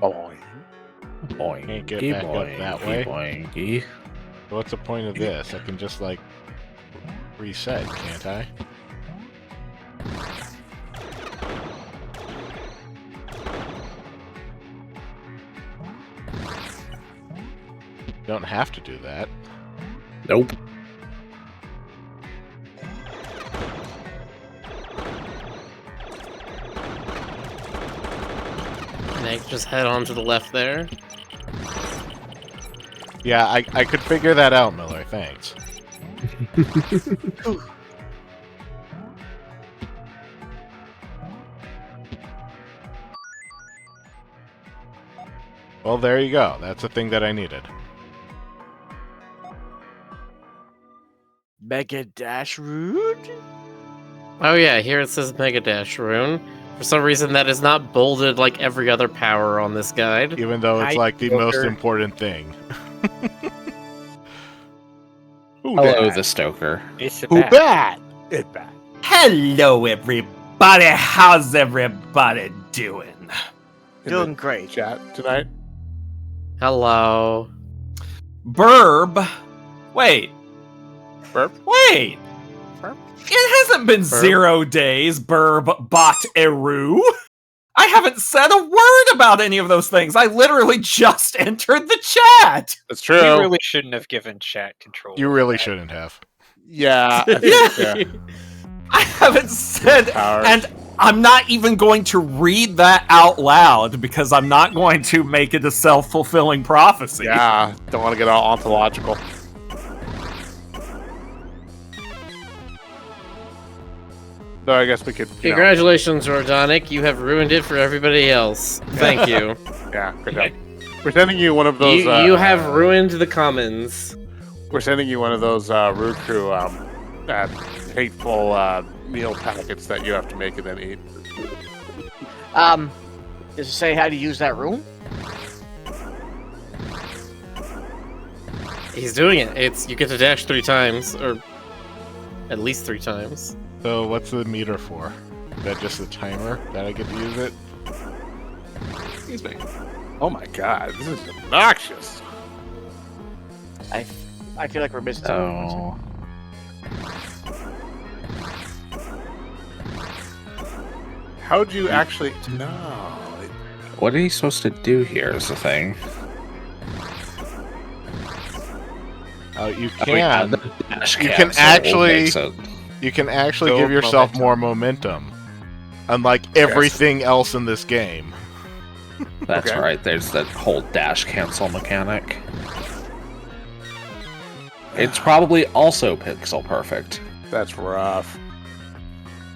Boing. Boingy, Can't get back up that way. boingy. What's the point of this? I can just, like, reset, can't I? Don't have to do that. Nope. And I can just head on to the left there. Yeah, I could figure that out, Miller. Thanks. Well, there you go. That's the thing that I needed. Mega Dash Route? Oh yeah, here it says Mega Dash Rune. For some reason, that is not bolded like every other power on this guide. Even though it's Hi, like the Joker. most important thing. Who Hello, dat? the Stoker. It's a Who bat. bat? It bat. Hello, everybody. How's everybody doing? In Doing the great. chat tonight. Hello. Burb. Wait. Burp. Wait. Burp. It hasn't been Burb. 0 days, Burb bot Eru. I haven't said a word about any of those things. I literally just entered the chat. That's We true. really shouldn't have given chat control. You over really that. shouldn't have. Yeah. Yeah. I haven't said, Powers. and I'm not even going to read that out loud because I'm not going to make it a self-fulfilling prophecy. Yeah. Don't want to get all ontological. So I guess we could. You know, Congratulations, Rordonic. You have ruined it for everybody else. Thank you. yeah. Good job. We're sending you one of those. You have ruined the commons. We're sending you one of those Roo Croo hateful meal packets that you have to make and then eat. Does it say how to use that room? He's doing it. It's you get to dash 3 times, or at least 3 times. So what's the meter for? Is that just a timer that I get to use it? Excuse me. Oh my god, this is obnoxious. I feel like we're missing something. Oh. How'd you actually? No. What are you supposed to do here is the thing. Oh, you Oh, yeah, can. the dash You can cancel actually- makes it- You can actually Build give yourself momentum. more momentum. Unlike everything else in this game. That's Okay. right. There's that whole dash cancel mechanic. It's probably also pixel perfect. That's rough.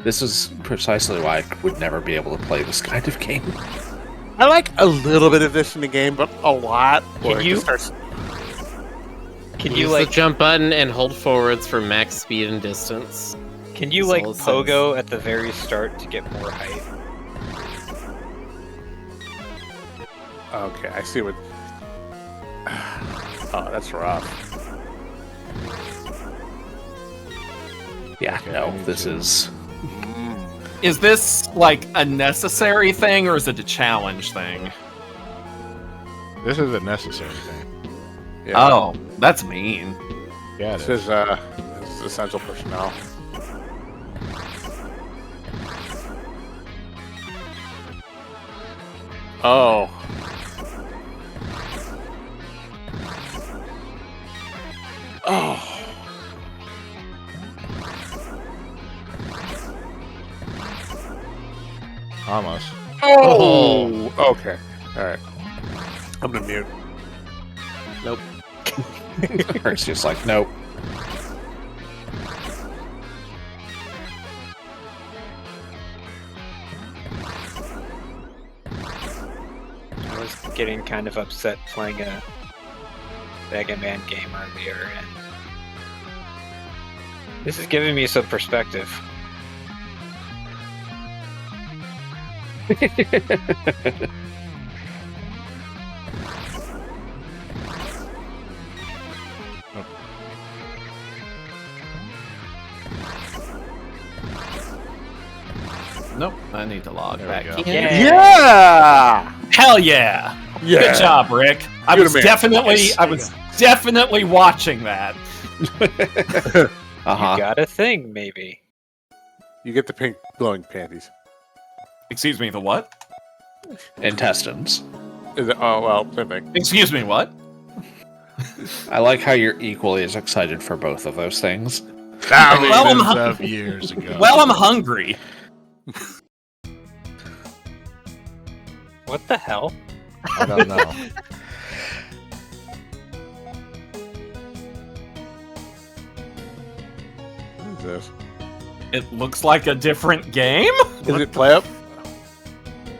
This is precisely why I would never be able to play this kind of game. I like a little bit of this in the game, but a lot. Can where it you- just starts- Can Use you the like jump button and hold forwards for max speed and distance. can you That's like all it says. pogo at the very start to get more height? Okay, I see what. Oh, that's rough. Yeah, Okay, I no, need this to- is... Is this like a necessary thing or is it a challenge thing? This is a necessary thing. Yeah. Oh, that's mean. Yeah, it This is. is essential personnel. Oh. Oh. Almost. Oh. Okay. All right. I'm gonna mute. Herc's just like, nope. I was getting kind of upset playing a Mega Man game earlier, and this is giving me some perspective. Nope, I need to log There back we go. in. Yeah. Hell yeah! Yeah. Good job, Rick. I You're was the man. definitely, Nice. I was definitely watching that. Uh huh. You got a thing, maybe. You get the pink glowing panties. Excuse me, the what? Intestines. Is it? Oh well, same thing. Excuse me, what? I like how you're equally as excited for both of those things. Thousands I'm- of years ago. Well, I'm hungry. What the hell? I don't know. What is this? It looks like a different game. Is it play up?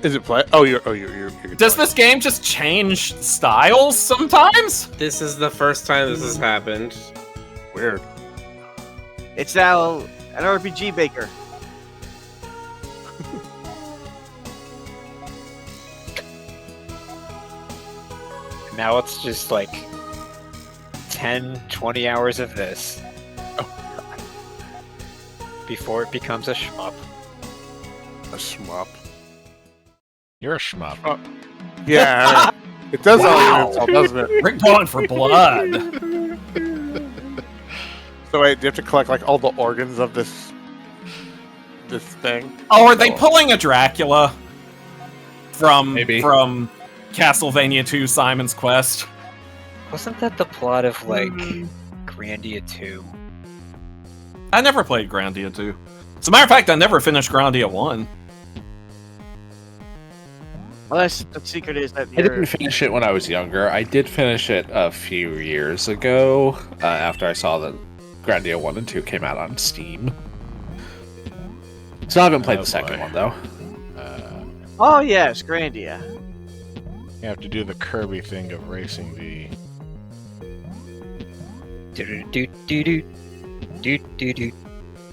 Is it play? Oh, you're. Does this game just change styles sometimes? This is the first time this has happened. Weird. It's now an RPG maker. Now it's just like 10, 20 hours of this. Before it becomes a shmup. A shmup. You're a shmup. Yeah. It does Wow. all doesn't it? Rick going for blood. So wait, do you have to collect like all the organs of this thing? Oh, are they pulling a Dracula from Maybe. from Castlevania 2 Simon's Quest? Wasn't that the plot of like Grandia 2? I never played Grandia 2. As a matter of fact, I never finished Grandia 1. Unless the secret is that I you're... didn't finish it when I was younger. I did finish it a few years ago after I saw that Grandia 1 and 2 came out on Steam. So I haven't played Oh, the second boy. one, though. Oh yes, Grandia. You have to do the Kirby thing of racing the.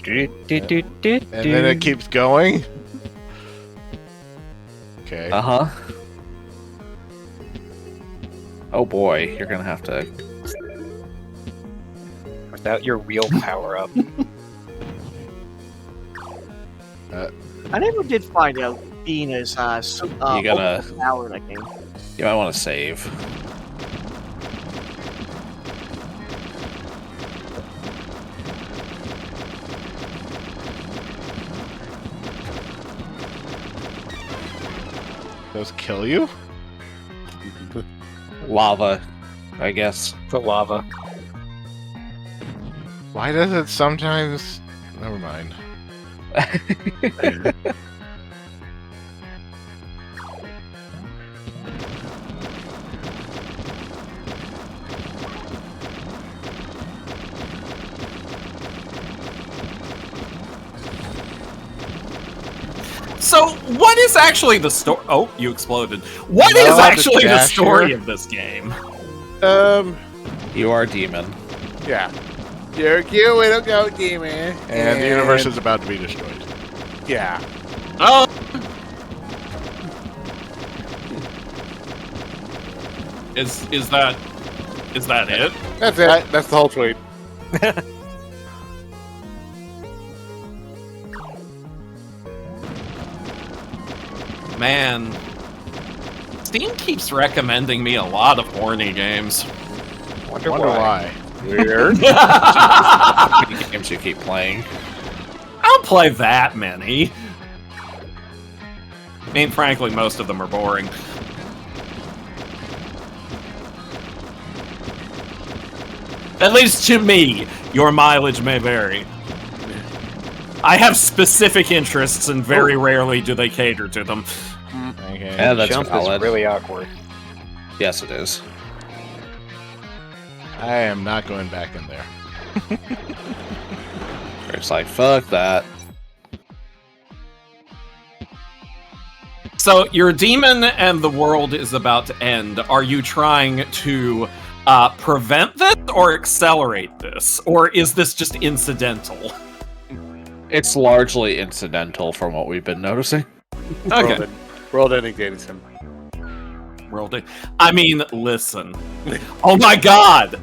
And then it keeps going. Okay. Uh-huh. Oh boy, you're gonna have to... Without your wheel power up. I never did find out being as You gotta... powered. I think. You might want to save. Those kill you? Lava, I guess. The lava. Why does it sometimes? Never mind. So, what is actually the story? Oh, you exploded. What No, is the actually the dash story here. of this game? You are a demon. Yeah. You're a cute little goat demon. And the universe is about to be destroyed. Yeah. Oh, is that it? That's it. That's the whole tweet. Man, Steam keeps recommending me a lot of horny games. Wonder Wonder why. Weird. How many games you keep playing. I don't play that many. I mean, frankly, most of them are boring. At least to me, your mileage may vary. I have specific interests, and very rarely do they cater to them. Okay. Yeah, that's Jump valid. is really awkward. Yes, it is. I am not going back in there. It's like, fuck that. So your demon and the world is about to end. Are you trying to prevent this or accelerate this? Or is this just incidental? It's largely incidental from what we've been noticing. Okay. World ending data sim. I mean, listen. Oh my god!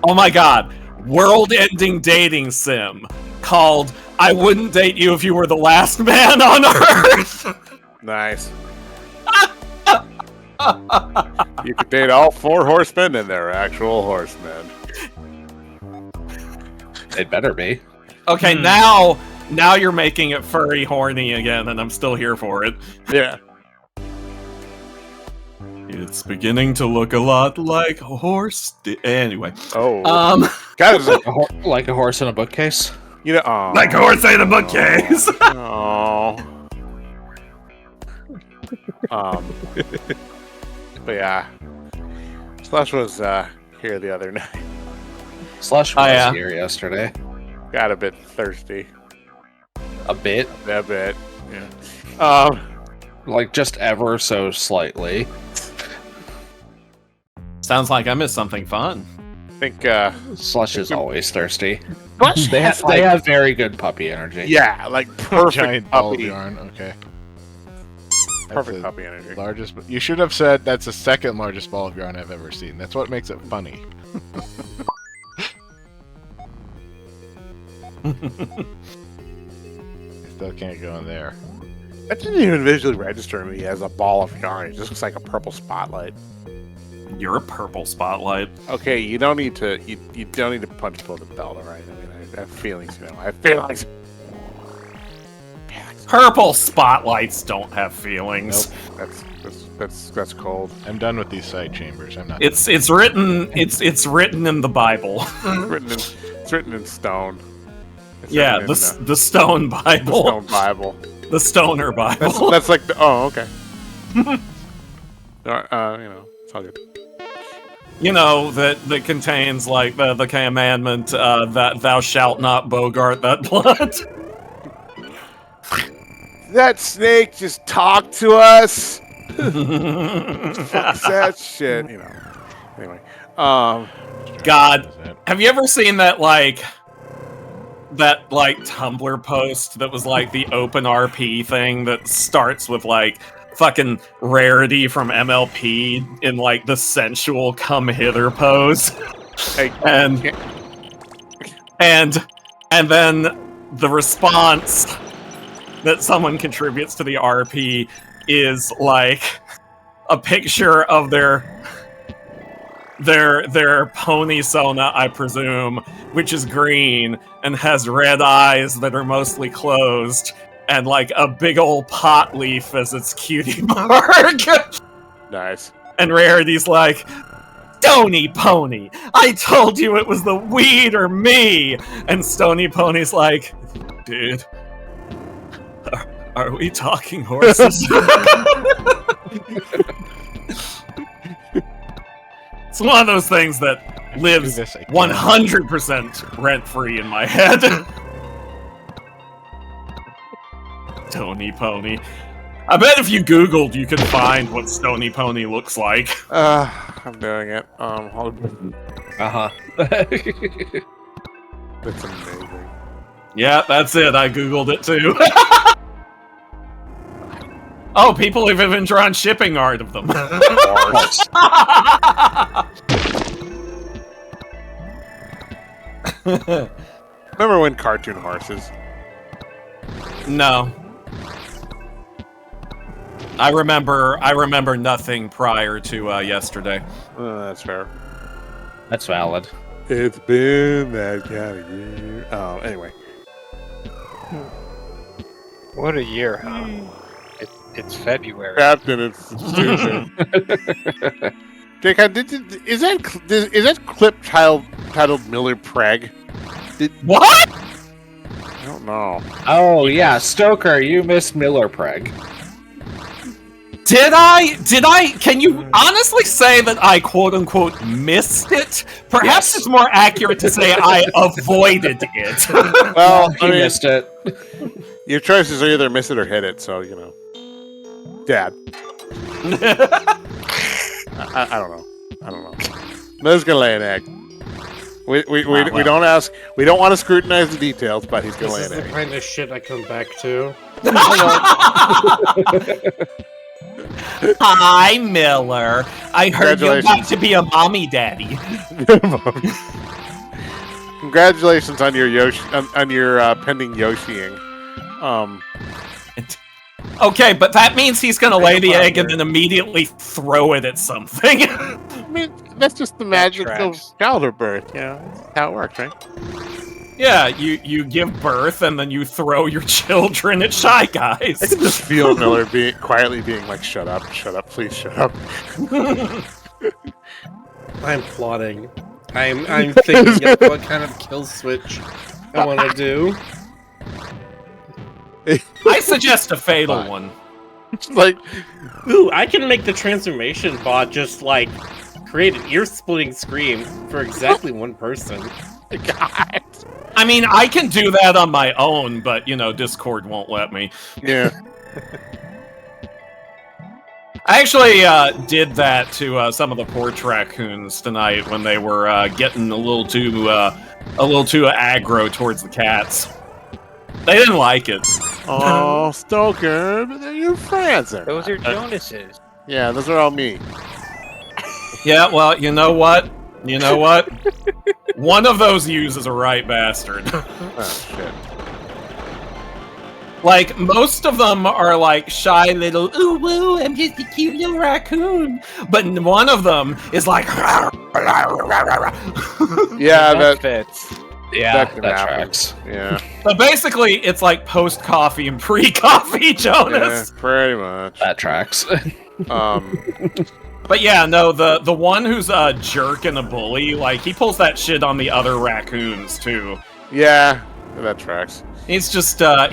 Oh my god! World-ending dating sim called I Wouldn't Date You If You Were the Last Man on Earth! Nice. You could date all 4 horsemen, and they're actual horsemen. It better be. Okay, now you're making it furry horny again, and I'm still here for it. Yeah. It's beginning to look a lot like a horse. Anyway. Oh. Guys, Like a horse in a bookcase? you know. Like a horse in a bookcase! Oh. But yeah. Slush was here the other night. Slush Oh, was yeah. here yesterday. Got a bit thirsty. A bit. A bit. Yeah. Like, just ever so slightly. Sounds like I missed something fun. I think Slush is always thirsty. Slush They has, have very good puppy energy. yeah, like perfect Giant ball of puppy. yarn. Okay. That's Perfect the puppy energy. largest. You should have said that's the second largest ball of yarn I've ever seen. That's what makes it funny. I still can't go in there. That didn't even visually register me as a ball of yarn. It just looks like a purple spotlight. You're a purple spotlight. Okay, you don't need to. You don't need to punch below the belt, all right? I mean, I have feelings, you know. I have feelings. Purple spotlights don't have feelings. Nope. That's cold. I'm done with these side chambers. I'm not. It's written in the Bible. It's written in stone. It's Yeah, written in, the Stone the Bible. stone Bible. The Stoner Bible. That's like the. Oh, okay. You know, it's all good. You know, that contains like the commandment that thou shalt not bogart that blood. That snake just talked to us. Fuck that shit. You know. Anyway, God, have you ever seen that Tumblr post that was like the open RP thing that starts with like fucking Rarity from MLP in like the sensual come hither pose? hey, and then the response that someone contributes to the RP is like a picture of their pony Sona, I presume, which is green and has red eyes that are mostly closed, and like a big old pot leaf as its cutie mark. nice. And Rarity's like, Stony Pony, I told you it was the weed or me. And Stony Pony's like, dude, are we talking horses? It's one of those things that lives 100% rent-free in my head. Stony Pony. I bet if you Googled, you could find what Stony Pony looks like. I'm doing it. Hold on. Uh-huh. That's amazing. Yeah, that's it. I Googled it too. Oh, people have even drawn shipping art of them. Remember when cartoon horses? No. I remember nothing prior to yesterday. That's fair. That's valid. It's been that kind of year. Oh, anyway. What a year, huh? It's February. Captain, it's Tuesday. Jake, is that clip child titled Miller Preg. What? I don't know. Oh yeah, Stoker, you missed Miller Preg. Did I? Can you honestly say that I quote unquote missed it? Perhaps Yes. it's more accurate to say I avoided it. Well, I You mean, missed it. your choices are either miss it or hit it, so, you know. Dad. I don't know. I don't know. Miller's gonna lay an egg. We don't ask. We don't want to scrutinize the details, but he's gonna This lay is an the egg. kind of shit I come back to. Hi, Miller. I heard you got to be a mommy daddy. Congratulations on your Yoshi on your pending Yoshiing. Okay, but that means he's gonna lay the egg and then immediately throw it at something. I mean, that's just the magic of tracks. childbirth. You know, that's how it works, right? Yeah, you give birth and then you throw your children at Shy I Guys. can just feel Miller quietly being like, "Shut up, please, shut up." I'm plotting. I'm thinking of what kind of kill switch I want to do. I suggest a fatal Fine. one. It's like, Ooh, I can make the transformation bot just like create an ear-splitting scream for exactly one person. God. I mean, I can do that on my own, but, you know, Discord won't let me. Yeah. I actually did that to some of the porch raccoons tonight when they were getting a little too aggro towards the cats. They didn't like it. Oh, Stoker, but they're your friends. Those are Jonas's. Yeah, those are all me. Yeah, well, you know what? You know what? One of those uses a right bastard. Oh shit. Like, most of them are like shy little, ooh woo, I'm just a cute little raccoon. But one of them is like, Yeah, That fits. Yeah, can that happen. tracks. Yeah, so basically it's like post-coffee and pre-coffee yeah, Jonas. pretty much. That tracks. But yeah, no, the one who's a jerk and a bully, like, he pulls that shit on the other raccoons too. Yeah, that tracks. He's just a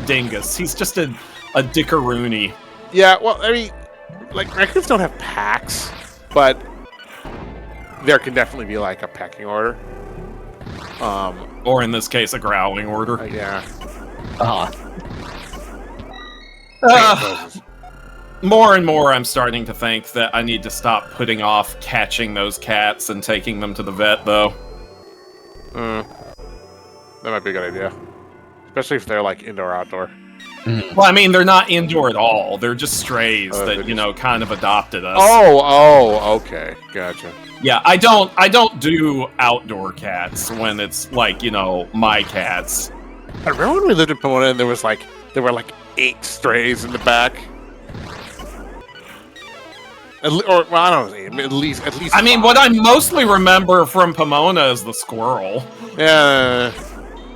dingus. He's just a dickaroony. Yeah, well, I mean, like, raccoons don't have packs, but there can definitely be like a pecking order. Or in this case, a growling order. Yeah. More and more, I'm starting to think that I need to stop putting off catching those cats and taking them to the vet, though. That might be a good idea, especially if they're like indoor outdoor. Well, I mean, they're not indoor at all. They're just strays They're that, you just- know, kind of adopted us. Oh, okay, gotcha. Yeah, I don't do outdoor cats when it's like, you know, my cats. I remember when we lived in Pomona and there were like 8 strays in the back. Well, I don't know, at least. I mean, 5. what I mostly remember from Pomona is the squirrel. Yeah,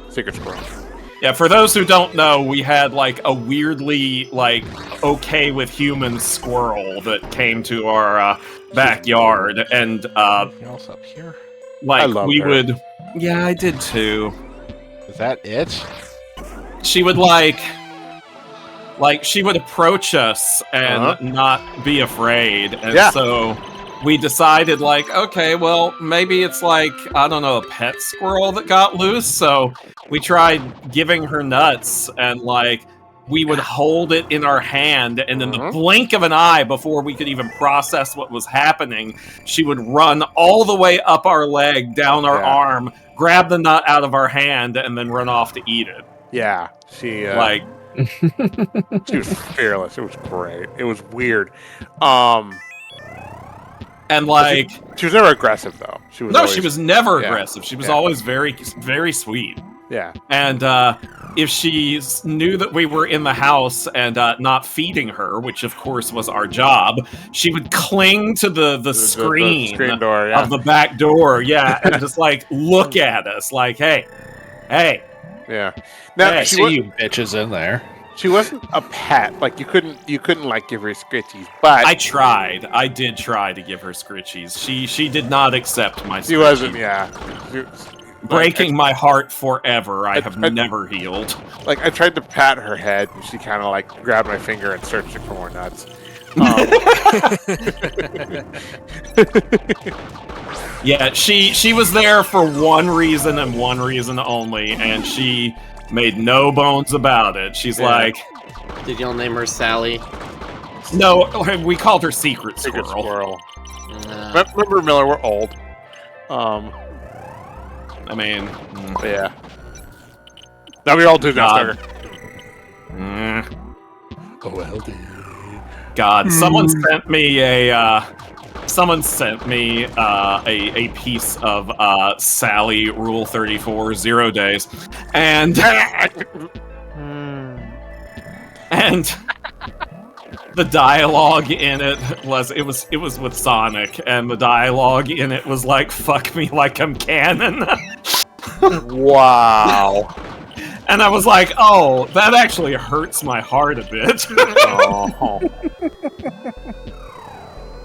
secret squirrel. Yeah, for those who don't know, we had like a weirdly like okay with human squirrel that came to our backyard, and Anything else up here? I like love we her. would. Yeah, I did too. Is that it? She would she would approach us and not be afraid, and Yeah. so we decided like, okay, well, maybe it's like, I don't know, a pet squirrel that got loose. So we tried giving her nuts, and like we would hold it in our hand, and in the blink of an eye, before we could even process what was happening, she would run all the way up our leg, down our Yeah. arm, grab the nut out of our hand, and then run off to eat it. Yeah, she Like, she was fearless. It was great. It was weird. and like, She was never aggressive though. She was. no, always, she was never yeah. aggressive. She was Yeah. always very, very sweet. Yeah. And if she knew that we were in the house and not feeding her, which of course was our job, she would cling to the screen, screen door. Yeah. of the back door, yeah, and just like look at us, like, hey, Yeah. Now Hey, she See was, you bitches in there. She wasn't a pet. Like you couldn't like give her scritchies. But I tried. I did try to give her scritchies. She did not accept my. She wasn't. Yeah. Breaking my heart forever. I have never healed. Like I tried to pat her head, and she kind of like grabbed my finger and searched it for more nuts. Yeah, she was there for one reason and one reason only, and she made no bones about it. She's like, Did y'all name her Sally? no, we called her Secret Squirrel. Remember, Miller, we're old. I mean, Yeah. Now we all do that. Oh well, God, someone sent me a piece of Sally Rule 34 0 days, and the dialogue in it was with Sonic, and the dialogue in it was like, "Fuck me like I'm canon." Wow. And I was like, "Oh, that actually hurts my heart a bit." Oh.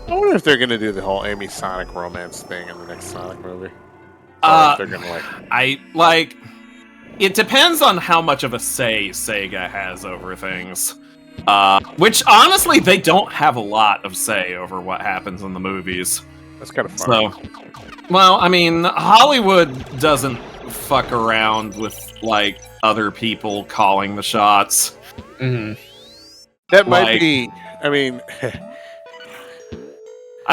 I wonder if they're gonna do the whole Amy Sonic romance thing in the next Sonic movie. Or if they're gonna it depends on how much of a say Sega has over things. Which honestly, they don't have a lot of say over what happens in the movies. That's kind of fun. So, well, I mean, Hollywood doesn't fuck around with like other people calling the shots. Mm-hmm. That might be. I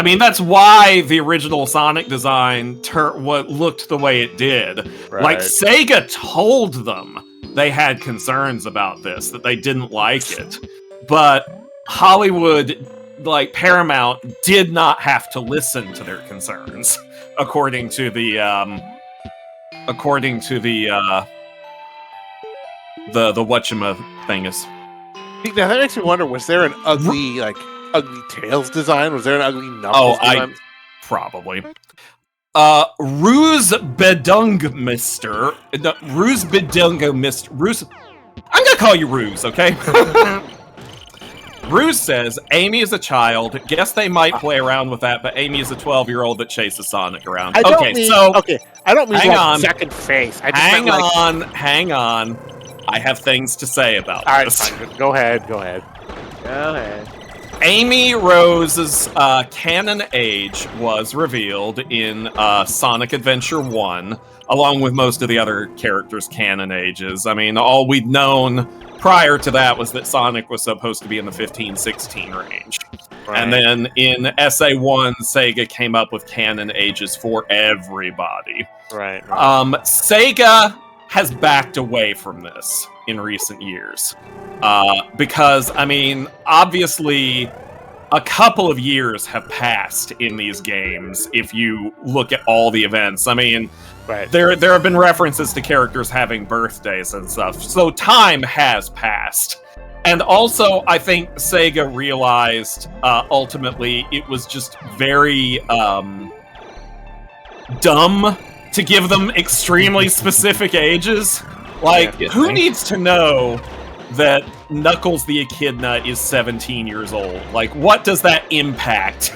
mean, that's why the original Sonic design what looked the way it did. Right. Like, Sega told them they had concerns about this, that they didn't like it. But Hollywood, like Paramount, did not have to listen to their concerns, according to the whatchama thingus. See, now that makes me wonder: was there an ugly Tails design? Was there an ugly Knuckles design? Probably. Ruse Bedungmister. Ruse Bedungmister. Ruse. I'm gonna call you Ruse, okay? Ruse says, Amy is a child. Guess they might play around with that, but Amy is a 12-year-old that chases Sonic around. I don't mean second face. I just hang on. I have things to say about this. Fine. Go ahead. Amy Rose's canon age was revealed in Sonic Adventure 1, along with most of the other characters' canon ages. I mean, all we'd known prior to that was that Sonic was supposed to be in the 15-16 range. Right. And then in SA1, Sega came up with canon ages for everybody. Right. Sega has backed away from this in recent years. Because, I mean, obviously, a couple of years have passed in these games if you look at all the events. I mean, right. there have been references to characters having birthdays and stuff, so time has passed. And also, I think Sega realized, ultimately, it was just very dumb to give them extremely specific ages. Like, who needs to know that Knuckles the Echidna is 17 years old? Like, what does that impact?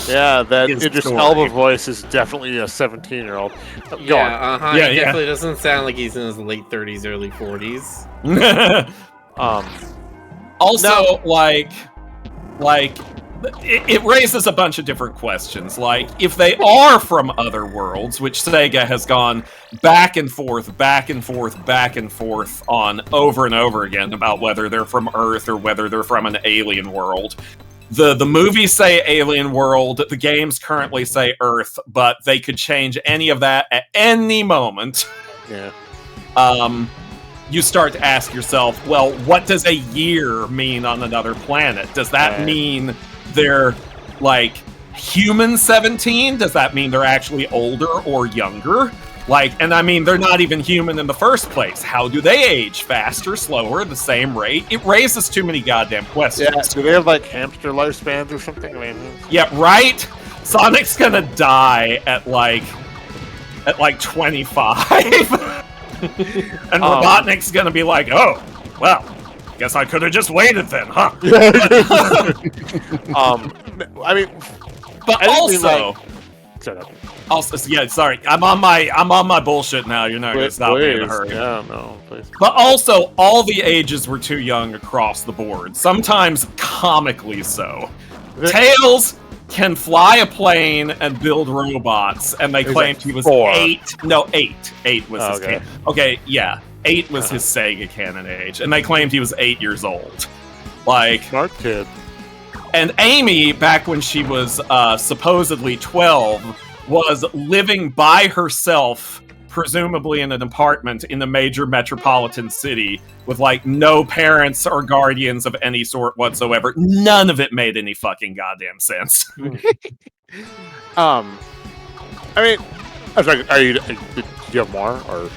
Yeah, that Idris Elba voice is definitely a 17-year-old. He definitely doesn't sound like he's in his late 30s, early 40s. Also, it raises a bunch of different questions. Like, if they are from other worlds, which Sega has gone back and forth on over and over again about whether they're from Earth or whether they're from an alien world. The movies say alien world, the games currently say Earth, but they could change any of that at any moment. Yeah. You start to ask yourself, well, what does a year mean on another planet? Does that mean they're, like, human 17? Does that mean they're actually older or younger? Like, and I mean, they're not even human in the first place. How do they age? Faster, slower, the same rate? It raises too many goddamn questions. Yeah, do they have, like, hamster lifespans or something? I mean, yeah, right? Sonic's gonna die at 25. And Robotnik's gonna be like, oh, well, Guess I could have just waited then, huh? I mean, But I didn't mean, also, shut up. yeah, sorry, I'm on my bullshit now. You're not gonna stop me in a hurry. Yeah, no, please. But also, all the ages were too young across the board. Sometimes comically so. Tails can fly a plane and build robots, and they He's claimed like he was 4. 8. No, 8. 8 was his Okay. canon. Okay, yeah. 8 was his Sega canon age, and they claimed he was 8 years old. Like, Smart kid. and Amy, back when she was supposedly 12, was living by herself, presumably in an apartment in a major metropolitan city, with like no parents or guardians of any sort whatsoever. None of it made any fucking goddamn sense. I mean, I was like, did you have more or?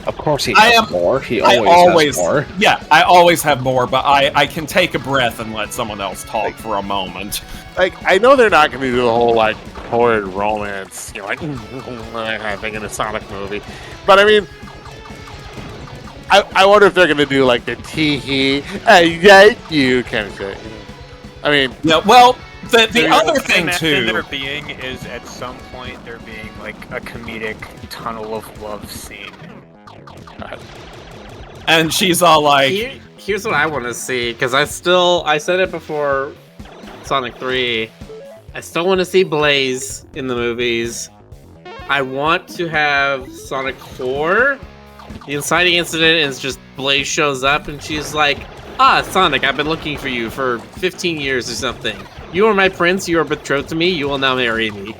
Of course he I has am- more. He I always has more. Yeah, I always have more, but I can take a breath and let someone else talk for a moment. Like, I know they're not going to do the whole like horrid romance, you know, like that kind of thing in a Sonic movie. But I mean, I wonder if they're going to do like the tee-hee, I like you kind of shit. I mean, Yeah, well, the The other thing imagine too. there being is at some point there being like a comedic tunnel of love scene. And she's all like, Here's what I want to see, because I said it before Sonic 3. I still want to see Blaze in the movies. I want to have Sonic 4. The inciting incident is just Blaze shows up and she's like, Sonic, I've been looking for you for 15 years or something. You are my prince, you are betrothed to me, you will now marry me.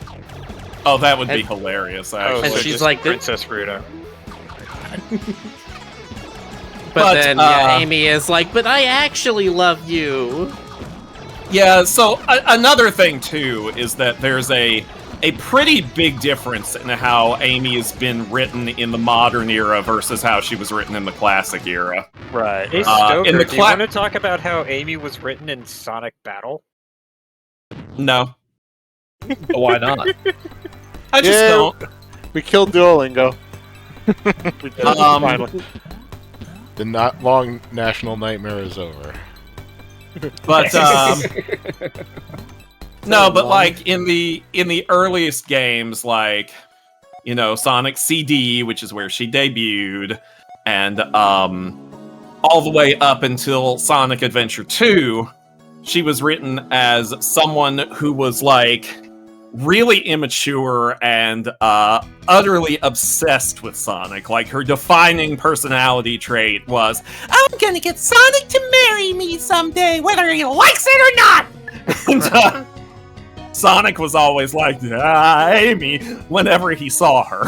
oh, that would be And- hilarious, Oh, actually. And so she's just like, Princess Ruta. But But, then Amy is like, but I actually love you. Yeah, so another thing too is that there's a pretty big difference in how Amy has been written in the modern era versus how she was written in the classic era. right. Hey, Uh, Stoker, in the do you want to talk about how Amy was written in Sonic Battle? No, Why not? I just Yeah. don't. We killed Duolingo. We did it, finally. The not long national nightmare is over. But no, but like in the earliest games, like Sonic CD, which is where she debuted, and all the way up until Sonic Adventure 2, she was written as someone who was like really immature and utterly obsessed with Sonic. Like her defining personality trait was, "I'm gonna get Sonic to marry me someday, whether he likes it or not." And, Sonic was always like, Amy, whenever he saw her.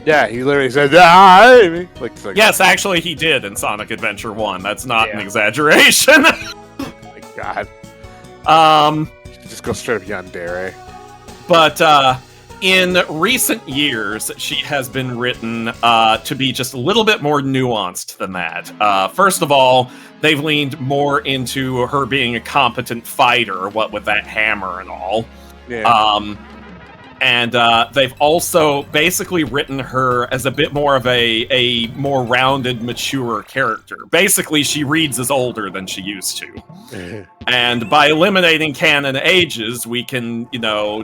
Yeah, he literally said, Amy. Like, Yes, actually, he did in Sonic Adventure 1. That's not an Yeah. exaggeration. my God. Just go straight up yandere. But in recent years, she has been written to be just a little bit more nuanced than that. First of all, they've leaned more into her being a competent fighter, what with that hammer and all. Yeah. And they've also basically written her as a bit more of a more rounded, mature character. Basically, she reads as older than she used to. And by eliminating canon ages, we can,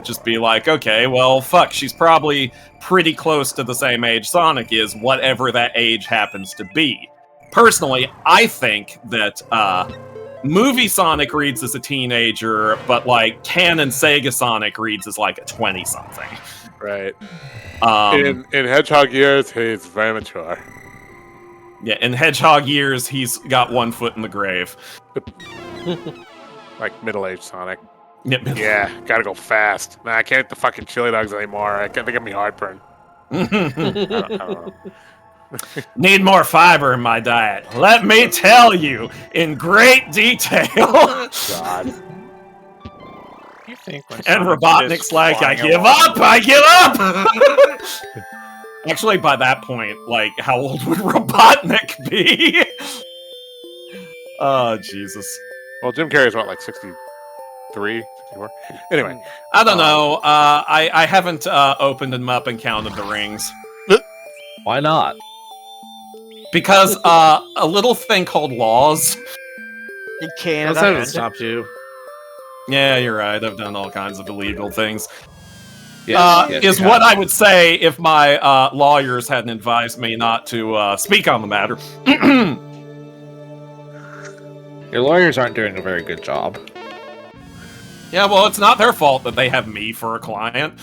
just be like, okay, well, fuck, she's probably pretty close to the same age Sonic is, whatever that age happens to be. Personally, I think that movie Sonic reads as a teenager, but like canon Sega Sonic reads as like a 20-something. Right. Um, In Hedgehog years, he's very mature. yeah, in Hedgehog years, he's got one foot in the grave. Like middle-aged Sonic. Yep. Yeah, gotta go fast. Nah, I can't eat the fucking chili dogs anymore. I can't think of me heartburn. I don't know. Need more fiber in my diet. Let me tell you in great detail. God. You think when And Sonic Robotnik's is like, I flying give along- up, I give up! Actually, by that point, like, how old would Robotnik be? Oh, Jesus. Well, Jim Carrey's what, like 63, 64? Anyway. I don't know. I haven't opened them up and counted the rings. Why not? Because a little thing called laws In Those Canada. haven't stopped you. Yeah, you're right. I've done all kinds of illegal things. Yes, yes, Is you what have. I would say if my lawyers hadn't advised me not to speak on the matter. Your lawyers aren't doing a very good job. Yeah, well, it's not their fault that they have me for a client.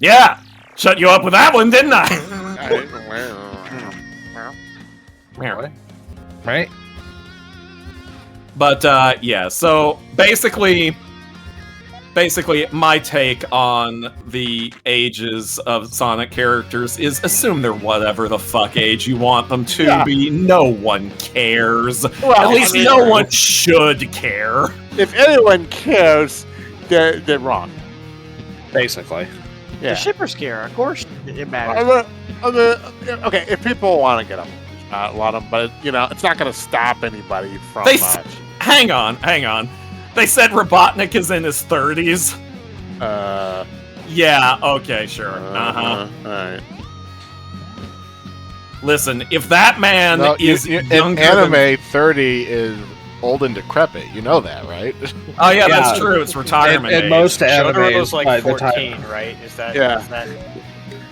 Yeah, shut you up with that one, didn't I? Right? But yeah, so basically my take on the ages of Sonic characters is assume they're whatever the fuck age you want them to be. No one cares. Well, At least I mean, no one should care. If anyone cares, they're wrong. Basically. The Yeah. shipper scare, of course, it matters. Okay, if people want to get them, a lot of them, but it's not going to stop anybody from They much. Hang on. They said Robotnik is in his 30s. Yeah, okay, sure. All right. Listen, if that man No, is in younger anime, than... 30 is old and decrepit. You know that, right? Oh yeah, that's Yeah. true. It's retirement In age. most Shotaro's animes, like by the 14, time, right? Is that? Yeah. Is that...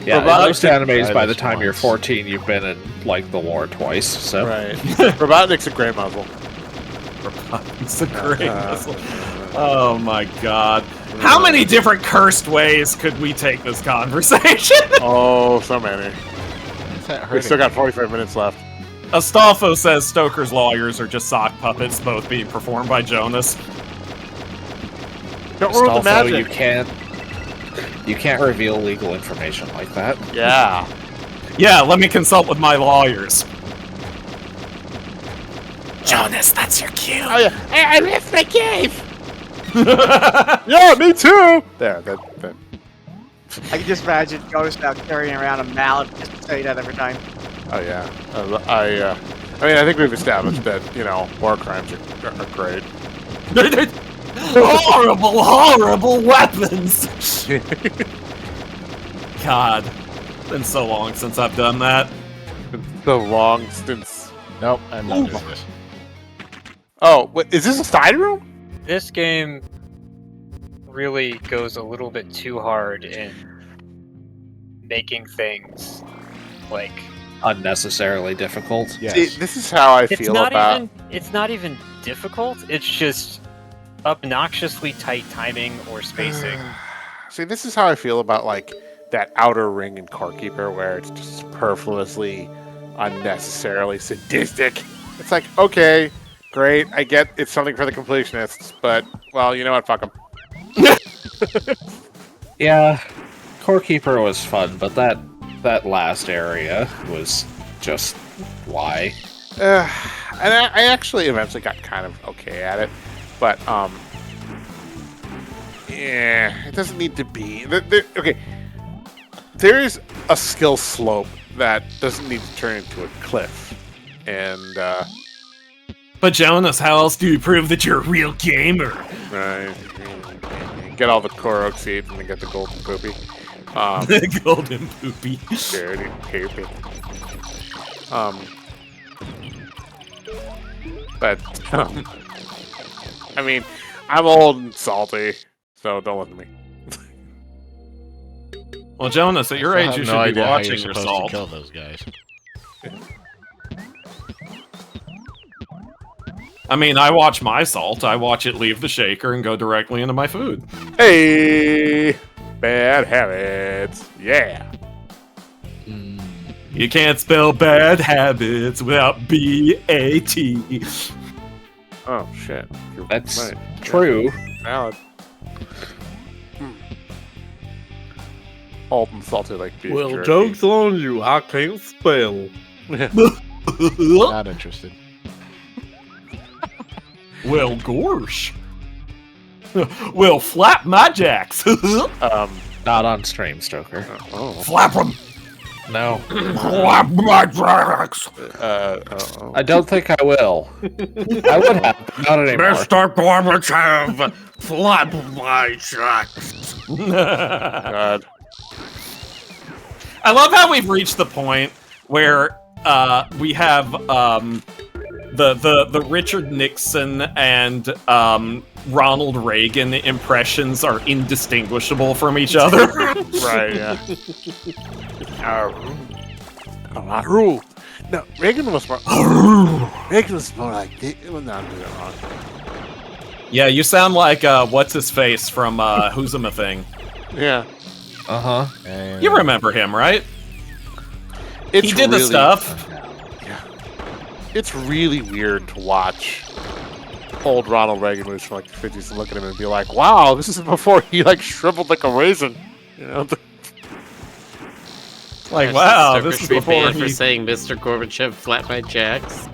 yeah, in Robotic- most animes, That by is the time you're once. 14, you've been in like the lore twice. So Right. Robotnik's a gray muzzle. It's a great missile. Oh my god. How many different cursed ways could we take this conversation? Oh, so many. What's that We hurting? still got 45 minutes left. Astolfo says Stoker's lawyers are just sock puppets, both being performed by Jonas. Don't ruin the Astolfo, magic. you can't reveal legal information like that. Yeah. Yeah, let me consult with my lawyers. Jonas, that's your cue. Oh yeah. I missed my cave. Yeah, me too. There. That. I can just imagine Jonas now carrying around a mallet just to say that every time. Oh yeah. I mean, I think we've established that war crimes are great. horrible weapons! God, been so long since I've done that. So long since. Nope, I'm not doing this. Oh, wait, is this a side room? This game really goes a little bit too hard in making things like Unnecessarily difficult. Yes. See, this is how I it's feel not about. even it's not even difficult. It's just obnoxiously tight timing or spacing. See, this is how I feel about like that outer ring in Corekeeper, where it's just superfluously, unnecessarily sadistic. It's like, okay, great, I get it's something for the completionists, but well, you know what? Fuck them. Yeah, Corekeeper was fun, but that last area was just why. And I actually eventually got kind of okay at it, but yeah, it doesn't need to be. Okay, there's a skill slope that doesn't need to turn into a cliff, and But Jonas, how else do you prove that you're a real gamer? right, get all the Korok seeds and then get the golden poopy. Golden poopy. Dirty poopy. But I mean, I'm old and salty, so don't listen to me. Well, Jonas, at your I age, have you no should be idea how watching you're your supposed salt. to kill those guys. I mean, I watch my salt. I watch it leave the shaker and go directly into my food. Hey, bad habits. Yeah. You can't spell bad habits without B-A-T. Oh shit. You're That's right. true. Valid. Old and salty like beef Well, jerky. joke's on you. I can't spell. Not interested. Well, gorsh. Well, flap my jacks. Not on stream, Stoker. Oh. Flap them. No, Flap my jacks. I don't think I will. I would have, but not anymore. Mr. Gorbachev, flap my jacks. God. I love how we've reached the point where we have the Richard Nixon and Ronald Reagan impressions are indistinguishable from each other. Right, yeah. Roo. No, Reagan was more. Reagan was more like. Well, no, I'm doing it wrong. Yeah, you sound like what's his face from Who's a Thing. Yeah. Uh huh. You remember him, right? It's He did the really- stuff. Yeah. It's really weird to watch old Ronald Reagan movies from like the 50s and look at him and be like, wow, this is before he like shriveled like a raisin. You know? Like, wow, this is Street before banned for he... saying Mr. Gorbachev flat my jacks.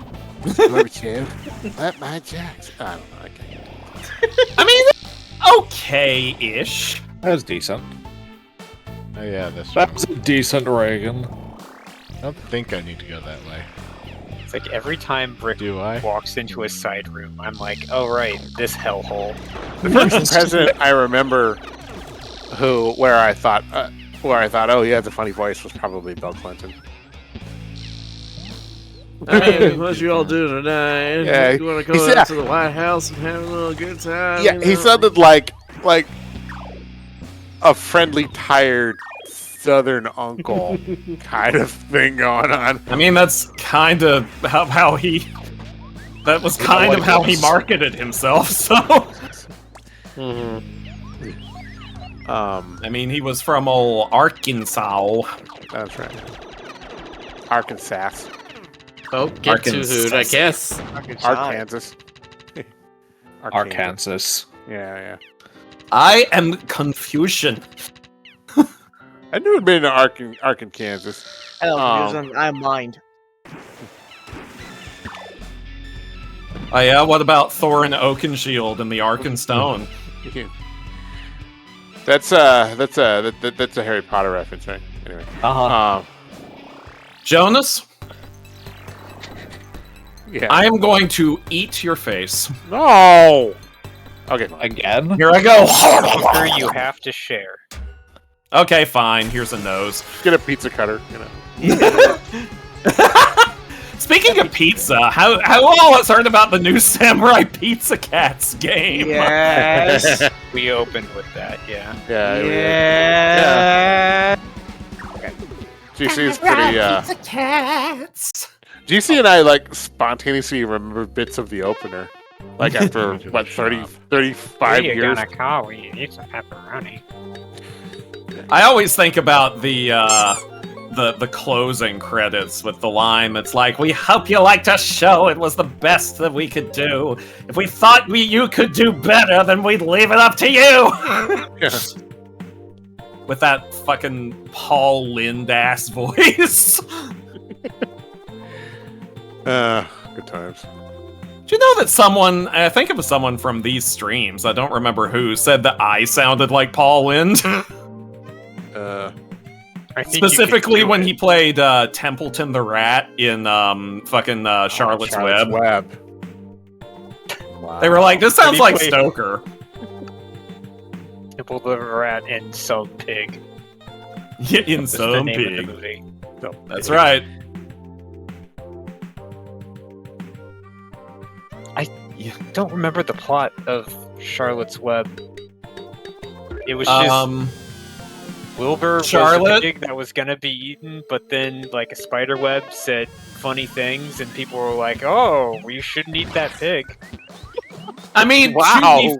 Let my jacks. I don't know. I can't. I mean, okay-ish. That was decent. Oh yeah, that's That true. was a decent Reagan. I don't think I need to go that way. It's like every time Brick Do I? walks into a side room, I'm like, oh right, this hellhole. The first president I remember where I thought, oh, he has a funny voice was probably Bill Clinton. Hey, what you all do tonight? Yeah, You want to he's- go yeah. out to the White House and have a little good time? Yeah, you he know? sounded like a friendly, tired Southern uncle kind of thing going on. I mean, that's kind of how he... That was kind of how he marketed himself, so... Mhm. I mean, he was from old Arkansas. That's right. Arkansas. Oh, get to hoot, I guess. Arkansas. Arkansas. Yeah. I am Confucian. I knew it'd been in Arkansas. I mind. Oh yeah, what about Thorin Oakenshield and the Arkenstone? That's a Harry Potter reference, right? Anyway. Uh huh. Jonas, Yeah. I am going to eat your face. No. Okay. Fine. Again? Here I go. Hunker, you have to share. Okay, fine. Here's a nose. Get a pizza cutter. You know. Speaking of pizza, how all has heard about the new Samurai Pizza Cats game? Yes. We opened with that, yeah. Yeah. Yeah. GC is pretty. Cats. GC and I like spontaneously remember bits of the opener, like after what 35 We're years. gonna call. We need some pepperoni. I always think about the closing credits with the line that's like, "We hope you liked our show. It was the best that we could do. If we thought you could do better, then we'd leave it up to you." Yeah. With that fucking Paul Lind ass voice. Good times. Do you know that someone, I think it was someone from these streams, I don't remember who, said that I sounded like Paul Lind? I think Specifically you could do when it. he played Templeton the Rat in fucking Charlotte's Web. Wow. They were like, this When sounds he like played- Stoker. Nipple the Rat and Salt Pig. In That's the some name of the pig. movie. That's right. Don't remember the plot of Charlotte's Web. It was just Wilbur was Charlotte? the pig that was gonna be eaten, but then like a spider web said funny things, and people were like, "Oh, you shouldn't eat that pig." I mean, Wow.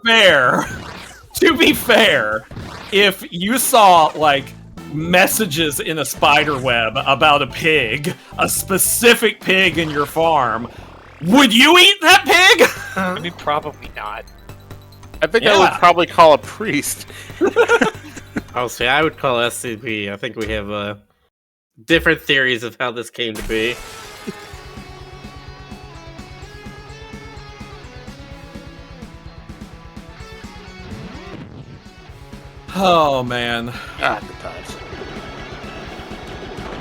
to be fair, if you saw like messages in a spider web about a pig, a specific pig in your farm, would you eat that pig? I mean, probably not. I think I would Yeah. probably call a priest. I'll say I would call SCP. I think we have different theories of how this came to be. Oh man. Good times.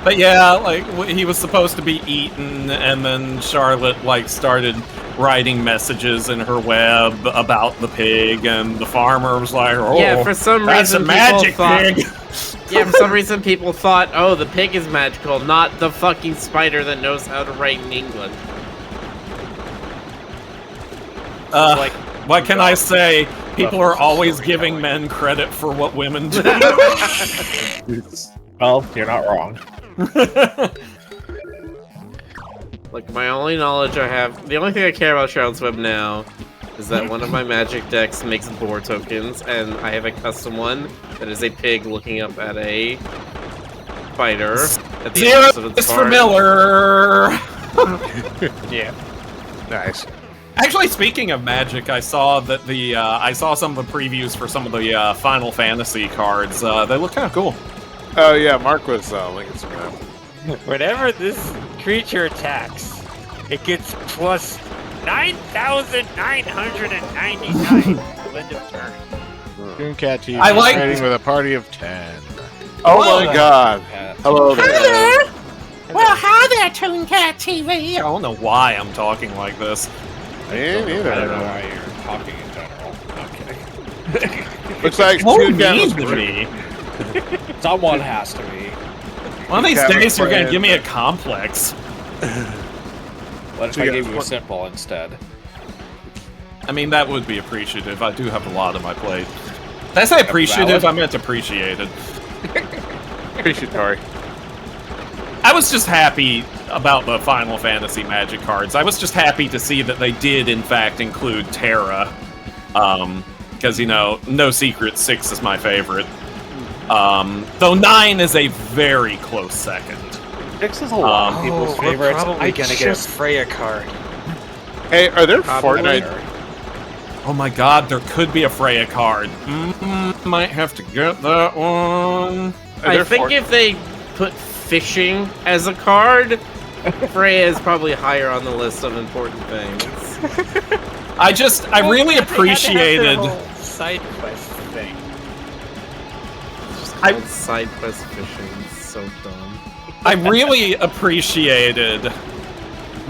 But yeah, like he was supposed to be eaten, and then Charlotte like started writing messages in her web about the pig, and the farmer was like, "Oh, Yeah, for some that's a reason magic people thought, pig." Yeah, for some reason people thought, oh, the pig is magical, not the fucking spider that knows how to write in England. Like, What can I say? People are always giving men credit for what women do. Well, you're not wrong. Like, my only knowledge I have, the only thing I care about Shroud's Web now is that one of my magic decks makes boar tokens, and I have a custom one that is a pig looking up at a spider at the Zero entrance of its is for barn. Miller. yeah. Nice. Actually, speaking of magic, I saw that I saw some of the previews for some of the Final Fantasy cards. They look kind of cool. Oh yeah, Mark was linking some of that. Whenever this creature attacks, it gets plus 9,999 Linda turn. Tooncat TV I like- trading with a party of 10. Oh Whoa. my god. Hello there. Well, hi there, Tooncat TV. I don't know why I'm talking like this. Me neither. I don't know why you're talking in general. I'm kidding. Looks like So Tooncat mean was to me. Someone has to be. One of these Tooncat days, was you're gonna playing- give me a complex. What if So I you gave got- you a simple instead? I mean, that would be appreciative. I do have a lot on my plate. Did I say appreciative? I meant appreciated. Appreciatory. I was just happy about the Final Fantasy Magic cards. I was just happy to see that they did, in fact, include Terra. Because, you know, no secret, 6 is my favorite. Though 9 is a very close second. 6 is a lot of people's we're favorites. probably gonna get a Freya card. Hey, are there Probably. Fortnite? Oh my god, there could be a Freya card. Might have to get that one. Are I there think if they put fishing as a card, Freya is probably higher on the list of important things. I really They had to have appreciated. their whole side quest thing. I- Side quest fishing is so dumb. I really appreciated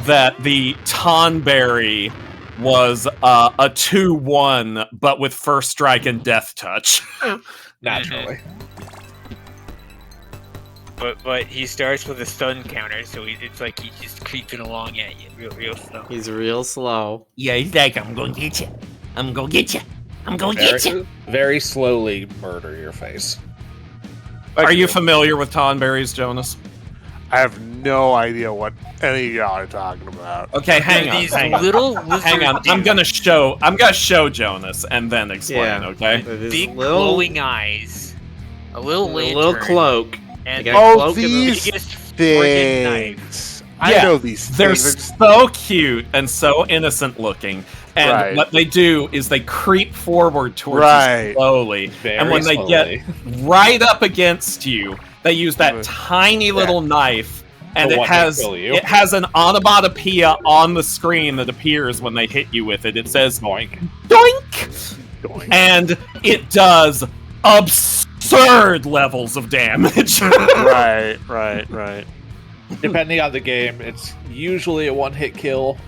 that the Tonberry was a 2-1, but with first strike and death touch. Naturally. But he starts with a stun counter, so it's like he's just creeping along at you real slow. He's real slow. Yeah, he's like, I'm gonna get you. I'm gonna get you. I'm gonna Very, very slowly murder your face. Are you familiar with Tonberries, Jonas? I have no idea what any of y'all are talking about. Okay, hang on. These Hang on. little lizard Hang on. I'm gonna show Jonas and then explain, Yeah. okay? With his big little, glowing eyes, a little lantern, little cloak. and They got Oh, cloak and the these biggest friggin' knife. things. Yeah, I know these They're things. so cute and so innocent looking. And Right. what they do is they creep forward towards Right. you slowly. Very And when they slowly. get right up against you, they use that Right. tiny little knife, and The it one that has kill you. it has an onomatopoeia on the screen that appears when they hit you with it. It says Boink. doink, and it does absurd levels of damage. Right. Depending on the game, it's usually a one-hit kill,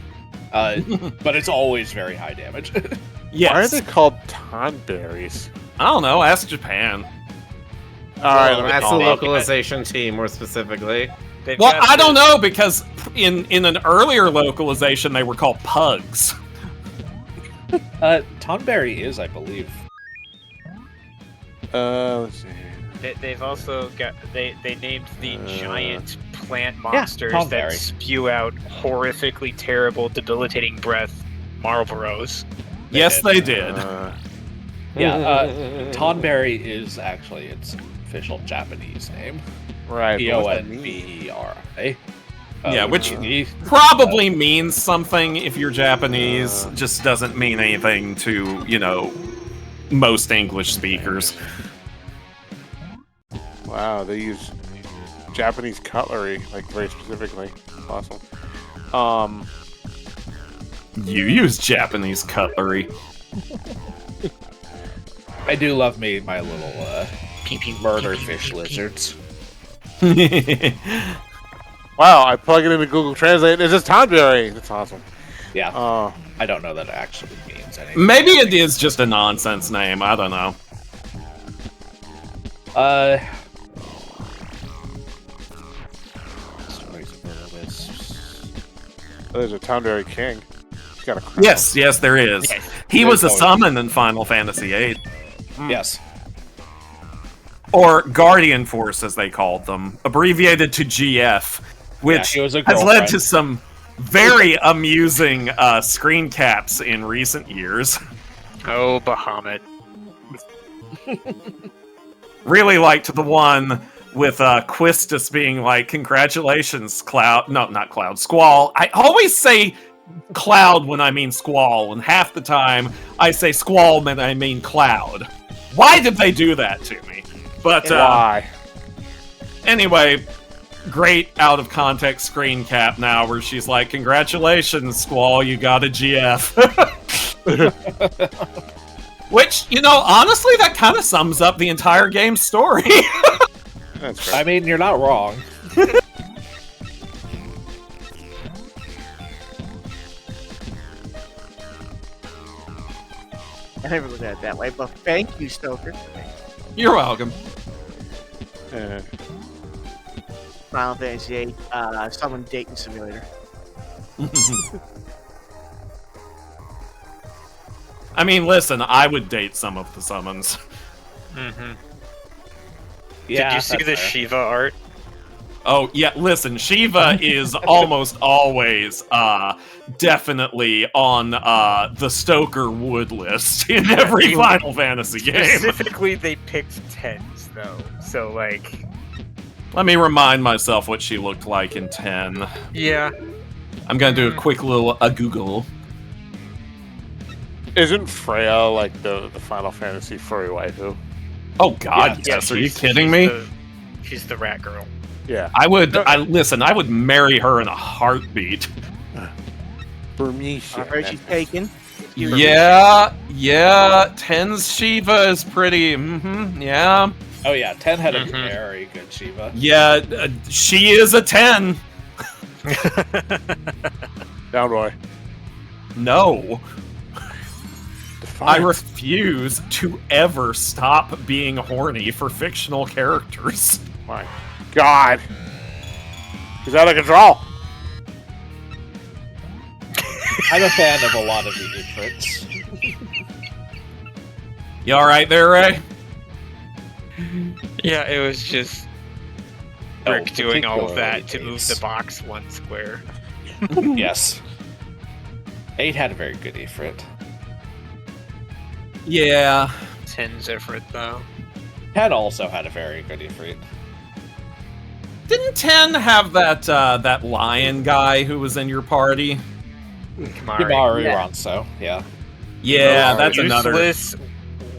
but it's always very high damage. Yes. Why are they called tonberries? I don't know. Ask Japan. All right, let me That's the call them. localization team, more specifically. They've Well, got I don't this- know because in an earlier localization they were called pugs. Tonberry is, I believe. Let's see. They've also got they named the giant plant Yeah, monsters that Tonberry. spew out horrifically terrible, debilitating breath. Marlboros. Yes, they did. Yeah, Tonberry is actually its official Japanese name. Right. but what's that mean? Tonberi. Yeah, which probably means something if you're Japanese. Just doesn't mean anything to, you know, most English speakers. Wow, they use Japanese cutlery, like very specifically. Awesome. You use Japanese cutlery. I do love me my little murder fish lizards. Wow, I plug it into Google Translate and it's just Tonberry. That's awesome. Yeah, I don't know that it actually means anything. Maybe it is just a nonsense name. I don't know. There's a Toundary King. He's got a crown. Yes, there is. He was a summon in Final Fantasy VIII. Yes. Or Guardian Force, as they called them, abbreviated to GF, which he was a has led girlfriend. to some very amusing screen caps in recent years. Oh, Bahamut. Really liked the one with Quistis being like, "Congratulations, Cloud." No, not Cloud. Squall. I always say Cloud when I mean Squall, and half the time I say Squall when I mean Cloud. Why did they do that to me? But Why? anyway, great out of context screen cap now where she's like, "Congratulations, Squall, you got a GF." Which, honestly, that kind of sums up the entire game's story. That's I right. mean, you're not wrong. I never looked at it that way, but thank you, Stoker. You're welcome. Yeah. Final Fantasy VIII, Summon Dating Simulator. I mean, listen, I would date some of the summons. Mm-hmm. Yeah, Did you see that's the fair. Shiva art? Oh, yeah, listen, Shiva is almost always definitely on the Stoker Wood list in every Final Fantasy game. Specifically, they picked 10s, though. So, like... Let me remind myself what she looked like in 10. Yeah. I'm gonna do a quick little Google. Isn't Freya like the Final Fantasy furry waifu? Oh god, yes, are you kidding me? She's the rat girl. Yeah. I would, I would marry her in a heartbeat. For me, I heard she's taken. Yeah, 10's Shiva is pretty, yeah. Oh yeah, 10 had a very good Shiva. Yeah, she is a 10. Down Roy. No. I Defiance. refuse to ever stop being horny for fictional characters. My God. He's out of control. I'm a fan of a lot of the Ifrits. You alright there, Ray? Yeah, it was just Oh, Rick doing all of that to particularly move the box one square. Yes. 8 had a very good Ifrit. Yeah. 10's Ifrit, though. 10 also had a very good Ifrit. Didn't 10 have that lion guy who was in your party? Himari Yeah. Ronso, yeah. Yeah, that's another. Useless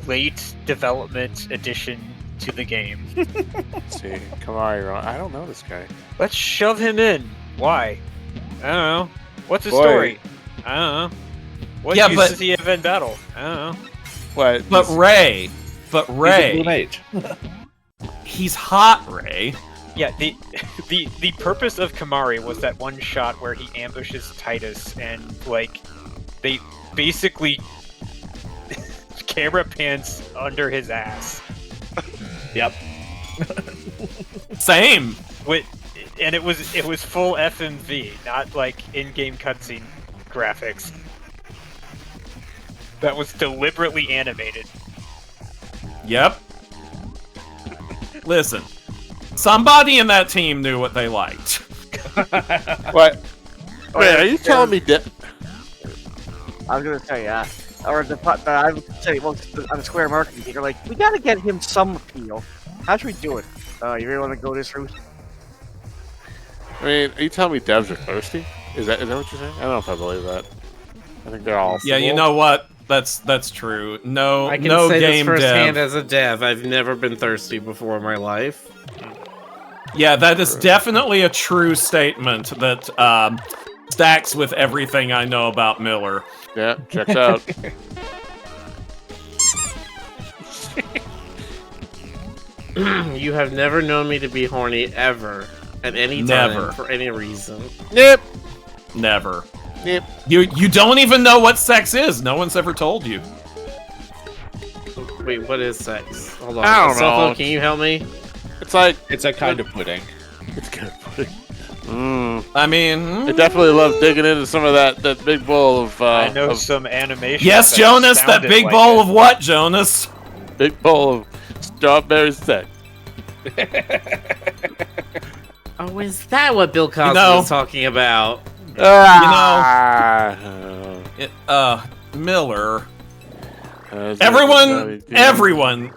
late development addition to the game. Let's see. Come on, you're on. I don't know this guy. Let's shove him in. Why? I don't know. What's his Boy. story? I don't know. What Yeah, use but- does he have in battle? I don't know. What? But Ray, He's a blue mage. he's hot, Ray. Yeah, the purpose of Kamari was that one shot where he ambushes Titus and like they basically camera pans under his ass. Yep. Same. And it was full FMV, not like in-game cutscene graphics. That was deliberately animated. Yep. Listen, somebody in that team knew what they liked. What? Wait, are you telling me that? I was gonna say, or I would say, well, on the Square marketing, they're like, we gotta get him some appeal. How should we do it? You really want to go this route? I mean, are you telling me devs are thirsty? Is that what you're saying? I don't know if I believe that. I think they're all. Yeah, you know what? That's true. No, I can no say this game firsthand dev. as a dev. I've never been thirsty before in my life. Yeah, that is definitely a true statement that stacks with everything I know about Miller. Yeah, checks out. You have never known me to be horny ever, at any time, Never. for any reason. Nip. Never. Nip. You don't even know what sex is. No one's ever told you. Wait, what is sex? Hold on. I don't Sopho, know. can you help me? It's like It's a kind of pudding. It's good pudding. Mm. I mean, I definitely love digging into some of that big bowl of. I know of some animation. yes, Jonas, that big bowl of what, Jonas? big bowl of strawberry sex. Oh, is that what Bill Cosby was talking about? Miller. Everyone,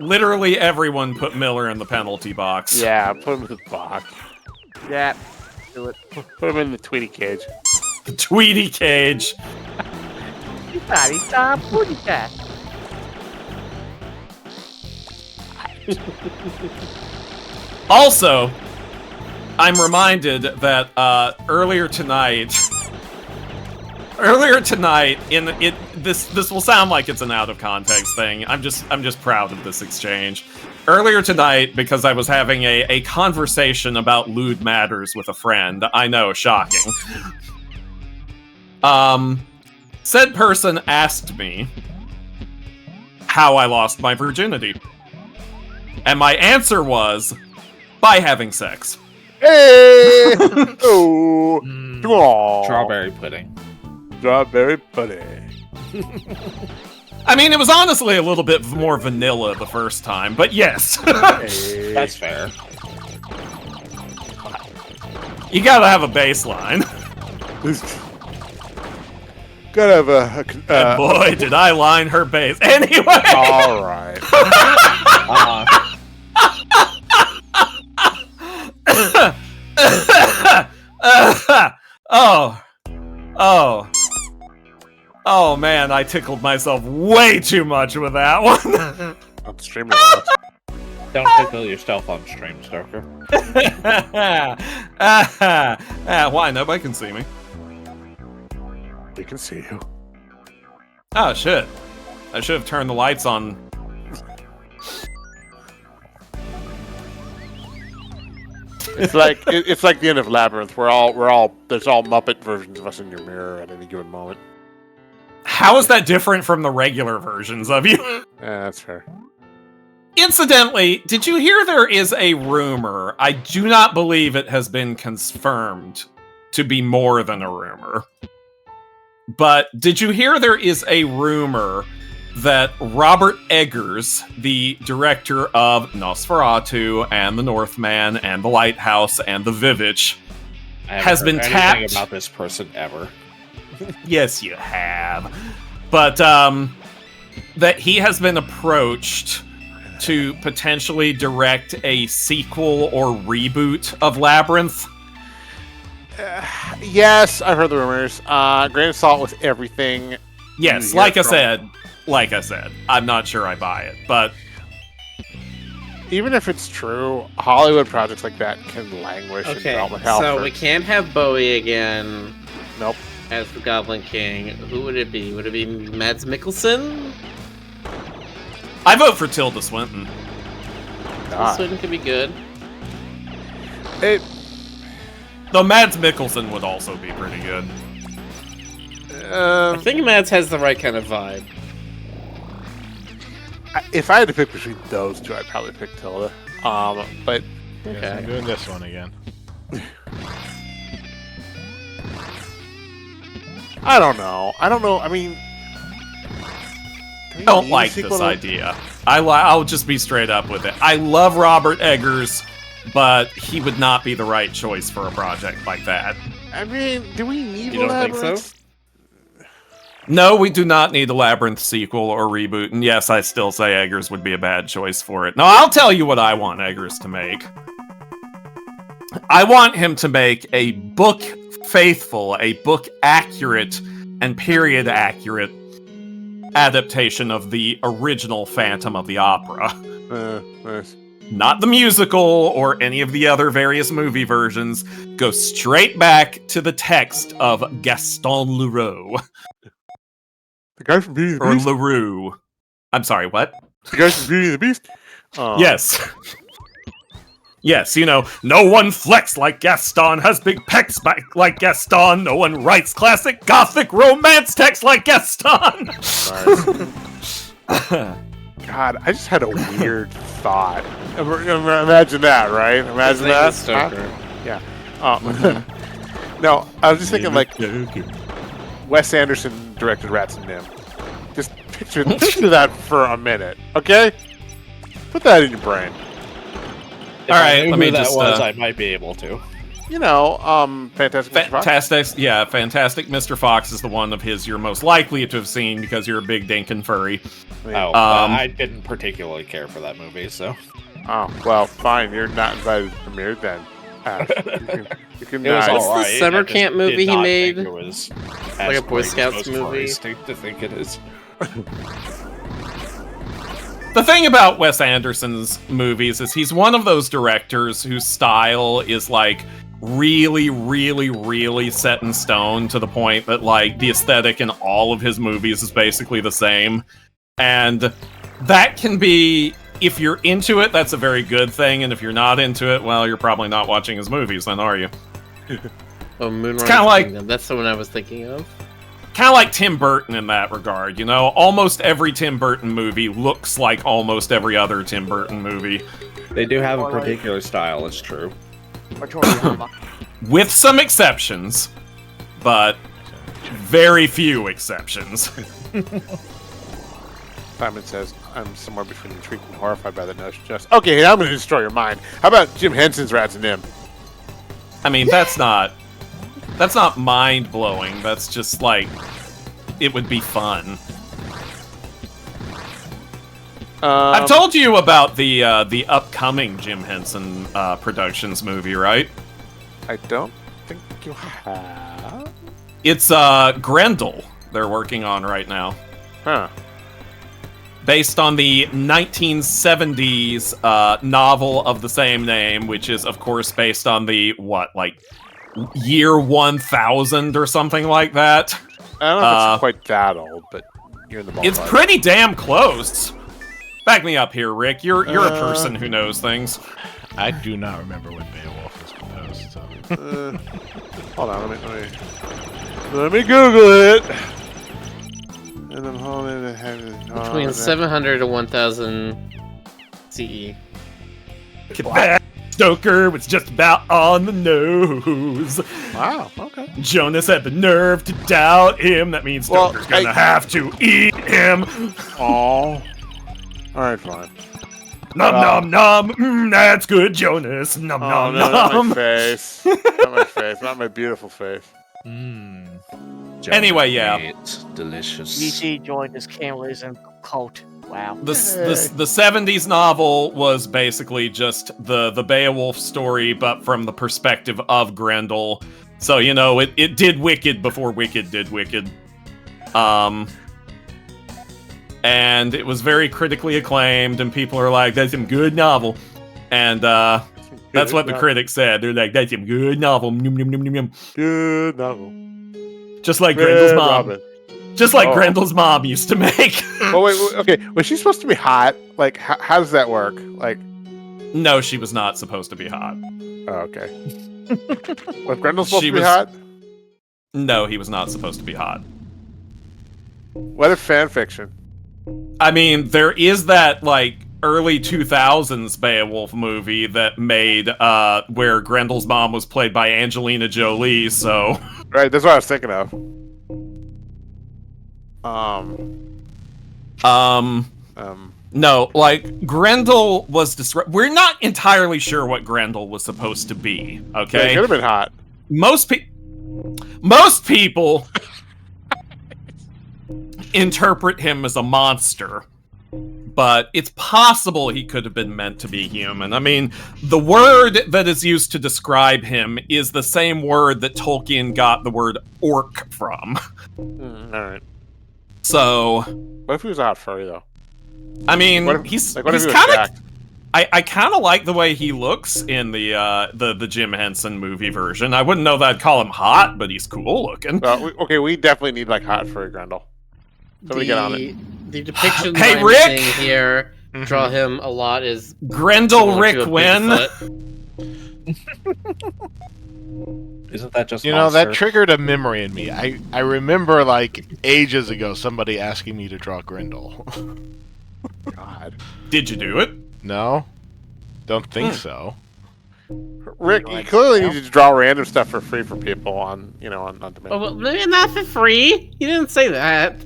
literally everyone put Miller in the penalty box. Yeah, put him in the box. Yeah, do it. Put him in the Tweety cage. The Tweety cage. Also, I'm reminded that earlier tonight, this will sound like it's an out of context thing. I'm just proud of this exchange. Earlier tonight, because I was having a conversation about lewd matters with a friend. I know, shocking. Said person asked me how I lost my virginity. And my answer was, by having sex. Hey! Oh! Aw. Strawberry pudding. Strawberry pudding. I mean, it was honestly a little bit more vanilla the first time, but yes. That's fair. You gotta have a baseline. Gotta have a And boy, did I line her base. Anyway! Alright. Oh man, I tickled myself way too much with that one. On stream watch. Don't tickle yourself on stream, Stoker. Why? Nobody can see me. We can see you. Oh shit. I should have turned the lights on. It's like the end of Labyrinth. There's all Muppet versions of us in your mirror at any given moment. How is that different from the regular versions of you? Yeah, that's fair. Incidentally, did you hear there is a rumor? I do not believe it has been confirmed to be more than a rumor. But did you hear there is a rumor that Robert Eggers, the director of Nosferatu and The Northman and The Lighthouse and The Vivitch, has been tapped about this person ever. Yes, you have. But that he has been approached to potentially direct a sequel or reboot of Labyrinth. Yes, I've heard the rumors. Grain of salt with everything. Yes, like I said, I'm not sure I buy it, but even if it's true, Hollywood projects like that can languish in development hell. So we can't have Bowie again. Nope. As the Goblin King. Who would it be? Would it be Mads Mikkelsen? I vote for Tilda Swinton. Tilda Swinton could be good. Though Mads Mikkelsen would also be pretty good. I think Mads has the right kind of vibe. If I had to pick between those two, I'd probably pick Tilda. But yes, I'm doing this one again. I don't know. I mean, I don't like this idea. I'll just be straight up with it. I love Robert Eggers, but he would not be the right choice for a project like that. I mean, do we need You don't think so? No, we do not need a Labyrinth sequel or reboot, and yes, I still say Eggers would be a bad choice for it. Now, I'll tell you what I want Eggers to make. I want him to make a book faithful, a book accurate, and period accurate adaptation of the original Phantom of the Opera. Nice. Not the musical or any of the other various movie versions. Go straight back to the text of Gaston Leroux. The guy from Beauty and the Or Beast? Leroux. I'm sorry, what? The guy from Beauty and the Beast? Yes. Yes, you know, no one flexed like Gaston, has big pecs like Gaston, no one writes classic gothic romance text like Gaston! God, I just had a weird thought. Imagine that, right? Imagine that. Yeah. No, I was just thinking like Wes Anderson directed Rats and Nim. Just picture that for a minute, okay? Put that in your brain. If All I right, knew let who me that just, was, I might be able to. You know, Fantastic Mr. Fox. Fantastic Mr. Fox is the one of his you're most likely to have seen because you're a big dinkin' furry. I didn't particularly care for that movie, so. Oh, well, fine. You're not invited to the premiere then. Ash. You can It was not. What's the all right. summer I just camp did movie he not made? think it was Like as a Boy great as Scouts most movie? furries seem to think it is. The thing about Wes Anderson's movies is he's one of those directors whose style is like really, really, really set in stone to the point that like the aesthetic in all of his movies is basically the same. And that can be, if you're into it, that's a very good thing. And if you're not into it, well, you're probably not watching his movies then, are you? Oh, Moonrise kinda like- Kingdom. That's the one I was thinking of. Kind of like Tim Burton in that regard, you know? Almost every Tim Burton movie looks like almost every other Tim Burton movie. They do have a particular style, it's true. With some exceptions, but very few exceptions. Simon says, I'm somewhere between intrigued and horrified by the notion. Just okay, I'm going to destroy your mind. How about Jim Henson's Rats and Nim? I mean, that's not mind-blowing. That's just like, it would be fun. I've told you about the upcoming Jim Henson Productions movie, right? I don't think you have. It's Grendel they're working on right now. Huh. Based on the 1970s novel of the same name, which is, of course, based on the, year 1000 or something like that. I don't know if it's quite that old, but you're in the ballpark. It's pretty damn close. Back me up here, Rick. You're a person who knows things. I do not remember when Beowulf was composed, so... Hold on, let me Google it. And I'm holding it Between 700 to 1000 CE. Stoker was just about on the nose. Wow, okay. Jonas had the nerve to doubt him. That means Stoker's gonna have to eat him. Oh. Alright, fine. Nom nom nom. That's good, Jonas. Nom nom no, not nom. my face. Not my face. Not my beautiful face. Anyway, yeah. It's delicious. DC joined his cannibalism cult. Wow. The 70s novel was basically just the Beowulf story, but from the perspective of Grendel. So, you know, it did Wicked before Wicked did Wicked. And it was very critically acclaimed, and people are like, that's some good novel. And that's what the critics said. They're like, that's some good novel. Nom, nom, nom, nom, nom. Good novel. Just like Grendel's mom. Robin. Just like Grendel's mom used to make. Oh, wait, okay. Was she supposed to be hot? Like, how does that work? Like, No, she was not supposed to be hot. oh, okay. Was Grendel supposed She to be was- hot? No, he was not supposed to be hot. What if fan fiction? I mean, there is that, like, early 2000s Beowulf movie that made, where Grendel's mom was played by Angelina Jolie, so... Right, that's what I was thinking of. No, like, Grendel was we're not entirely sure what Grendel was supposed to be, Yeah, okay? it could have been hot. Most people interpret him as a monster, but it's possible he could have been meant to be human. I mean, the word that is used to describe him is the same word that Tolkien got the word orc from. Alright. So, What if he was a hot furry, though? I mean, What if he's he was kind of... jacked? I kind of like the way he looks in the Jim Henson movie version. I wouldn't know that I'd call him hot, but he's cool looking. We definitely need, like, hot furry Grendel. Somebody get on it. The depiction Hey, that I'm Rick! seeing here draw him a lot is Grendel similar Rick to a Wynn. Bigfoot. Isn't that just You know, that monster? triggered a memory in me. I remember, like, ages ago, somebody asking me to draw Grendel. God. Did you do it? No? Don't think so. Rick, you clearly need to draw random stuff for free for people on demand. Oh, well, maybe not for free. You didn't say that.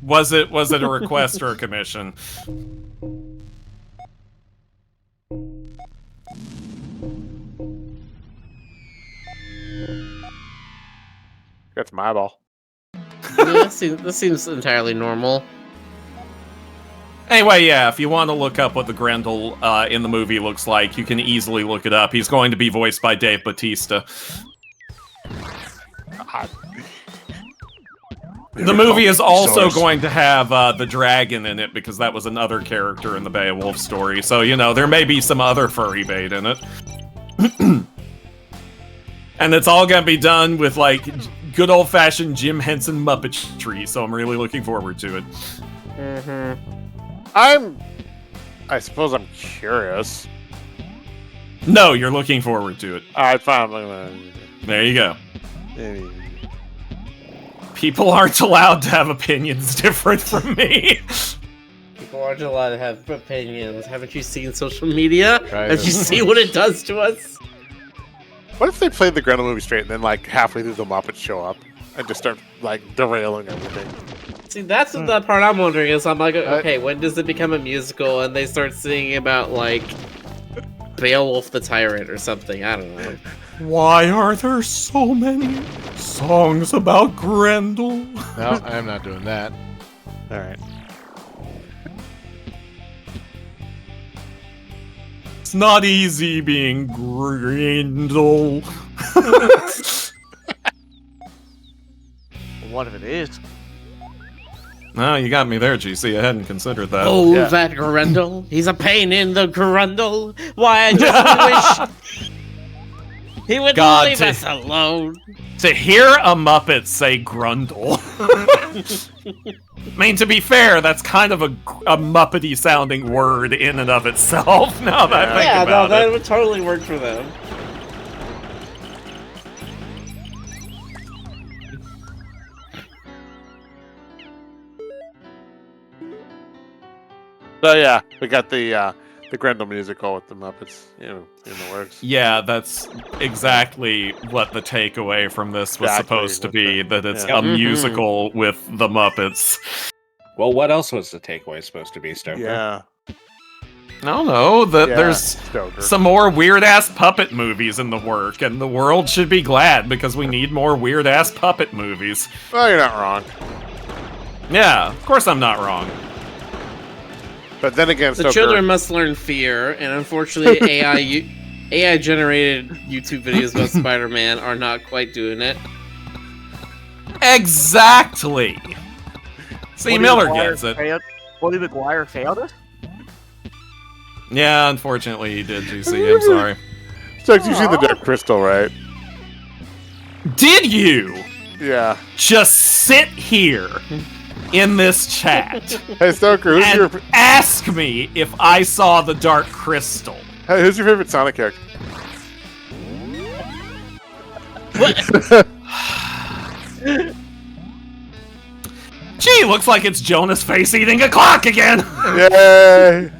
Was it a request or a commission? That's my ball. This seems entirely normal. Anyway, yeah, if you want to look up what the Grendel in the movie looks like, you can easily look it up. He's going to be voiced by Dave Bautista. God. The movie is also going to have the dragon in it, because that was another character in the Beowulf story. So, there may be some other furry bait in it. And it's all going to be done with, good old-fashioned Jim Henson Muppetry, so I'm really looking forward to it. I suppose I'm curious. No, you're looking forward to it. Alright, fine. There you go. People aren't allowed to have opinions different from me. People aren't allowed to have opinions. Haven't you seen social media? Right. Have you seen what it does to us? What if they played the Grendel movie straight and then halfway through the Muppets show up and just start derailing everything? See, that's the part I'm wondering is I'm like, okay, when does it become a musical and they start singing about Beowulf the Tyrant or something? I don't know. Why are there so many songs about Grendel? No, I'm not doing that. Alright. It's not easy being Grendel. What if it is? No, you got me there, GC. I hadn't considered that. Oh, Yeah. that Grendel. He's a pain in the Grundle. Why, I just wish he would God, leave us alone. To hear a Muppet say Grundle. I mean, to be fair, that's kind of a Muppety sounding word in and of itself. Now that I think Yeah, no, about that it. would totally work for them. So yeah, we got the Grendel musical with the Muppets, in the works. Yeah, that's exactly what the takeaway from this was Exactly supposed to what be, the- that it's yeah. a musical with the Muppets. Well, what else was the takeaway supposed to be, Stoker? Yeah. I don't know, that Yeah, there's Stoker. some more weird-ass puppet movies in the work, and the world should be glad, because we need more weird-ass puppet movies. Well, you're not wrong. Yeah, of course I'm not wrong. But then again, The Stoker, children must learn fear, and unfortunately, AI-generated YouTube videos about Spider-Man are not quite doing it. Exactly! See, Miller gets it. Woody McGuire failed us? Yeah, unfortunately he did, GC, I'm sorry. Stoker, you see the Dark Crystal, right? Did you Yeah. just sit here in this chat Hey, Stoker, and ask me if I saw the Dark Crystal? who's your favorite Sonic character? Gee, looks like it's Jonas Face eating a clock again! Yay!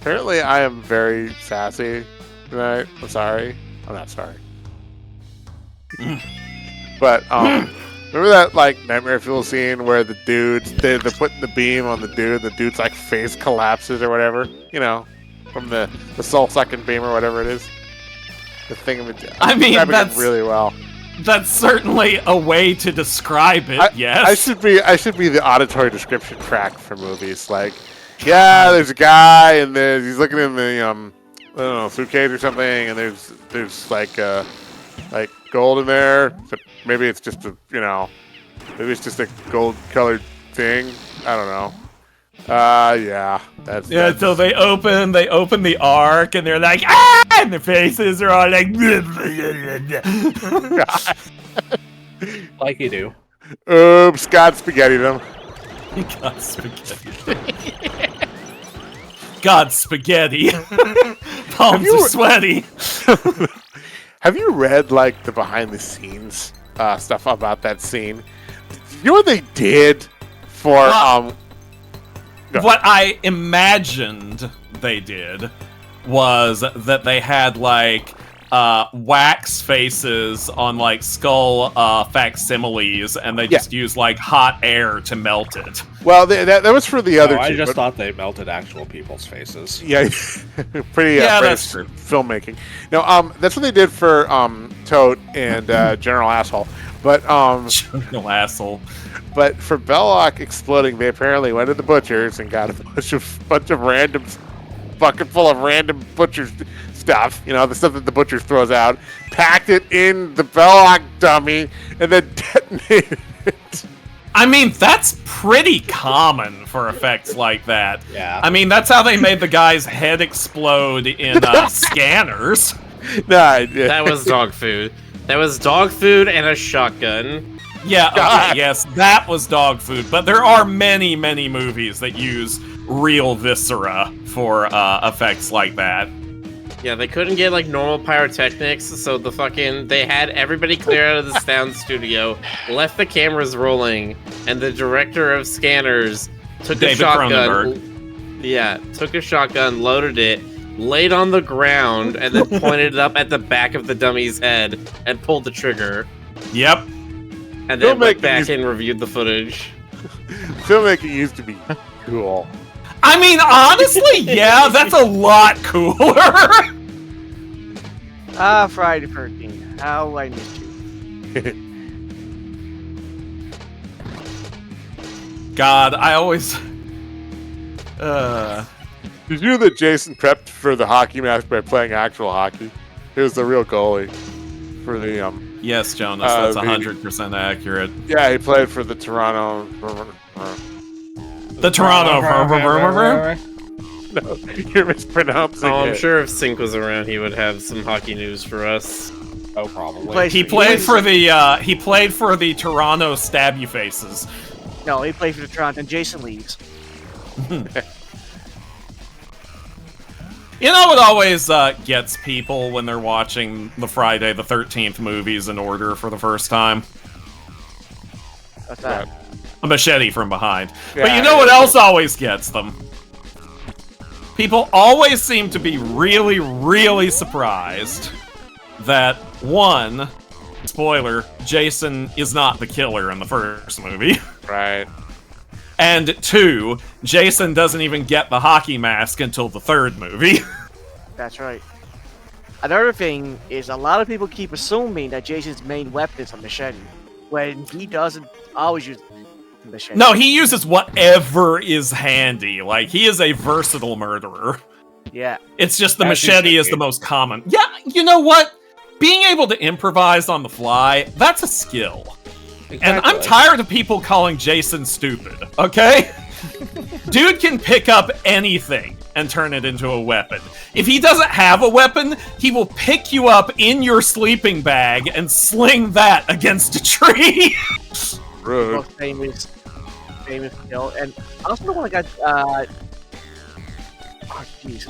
Apparently, I am very sassy tonight. I'm sorry. I'm not sorry. But remember that Nightmare Fuel scene where the dudes they're putting the beam on the dude's face collapses or whatever, from the soul sucking beam or whatever it is. The thing of it. I mean, describing it that's really well. That's certainly a way to describe it. Yes. I should be the auditory description track for movies. Yeah, there's a guy and he's looking in the I don't know, suitcase or something, and there's gold in there. But maybe it's just maybe it's just a gold colored thing. I don't know. Yeah, that's So they open the ark and they're like, ah, and their faces are all like, Like you do. Oops, God spaghetti them. God spaghetti. God spaghetti. Palms are sweaty. Have you read the behind the scenes stuff about that scene? You know what they did for what I imagined they did was that they had like wax faces on like skull facsimiles, and they just used like hot air to melt it. Well, that was for the other. I two, just but- thought they melted actual people's faces. Yeah, pretty. That's true. Filmmaking. No, that's what they did for Toad and General Asshole. But No asshole. but for Belloc exploding, they apparently went to the butchers and got a bunch of random bucket full of random butcher's stuff. You know, the stuff that the butcher throws out. Packed it in the Belloc dummy and then detonated it. I mean, that's pretty common for effects like that. Yeah. I mean, that's how they made the guy's head explode in Scanners. Nah, That was dog food. That was dog food and a shotgun. Yeah, okay, God. yes, that was dog food. But there are many, many movies that use real viscera for effects like that. Yeah, they couldn't get like normal pyrotechnics, so they had everybody clear out of the sound studio, left the cameras rolling, and the director of Scanners took David a shotgun. Cronenberg. Yeah, took a shotgun, loaded it, laid on the ground, and then pointed it up at the back of the dummy's head and pulled the trigger. Yep. And then went Filmmaking back is- and reviewed the footage. Filmmaking used to be cool. I mean, honestly, yeah, that's a lot cooler. Friday the 13th. How I missed you. God, I always... Did you know that Jason prepped for the hockey match by playing actual hockey? He was the real goalie for the Yes, Jonas, that's the- 100% accurate. Yeah, he played for the Toronto. The Toronto... No, you're mispronouncing Oh, I'm it. sure if Sync was around, he would have some hockey news for us. Oh, probably. He played for the Toronto Stab You Faces. No, he played for the Toronto, and Jason leaves. You know what always gets people when they're watching the Friday the 13th movies in order for the first time? What's that? A machete from behind. But Yeah, you know what else always gets them? People always seem to be really, really surprised that, one, spoiler, Jason is not the killer in the first movie. Right. And two, Jason doesn't even get the hockey mask until the third movie. That's right. Another thing is a lot of people keep assuming that Jason's main weapon is a machete, when he doesn't always use the machete. No, he uses whatever is handy. Like, he is a versatile murderer. Yeah. It's just the As he machete should is be. the most common. Yeah, you know what? Being able to improvise on the fly, that's a skill. And I'm tired of people calling Jason stupid, okay? Dude can pick up anything and turn it into a weapon. If he doesn't have a weapon, he will pick you up in your sleeping bag and sling that against a tree. Rude. Most famous kill. And also the one that got Kane's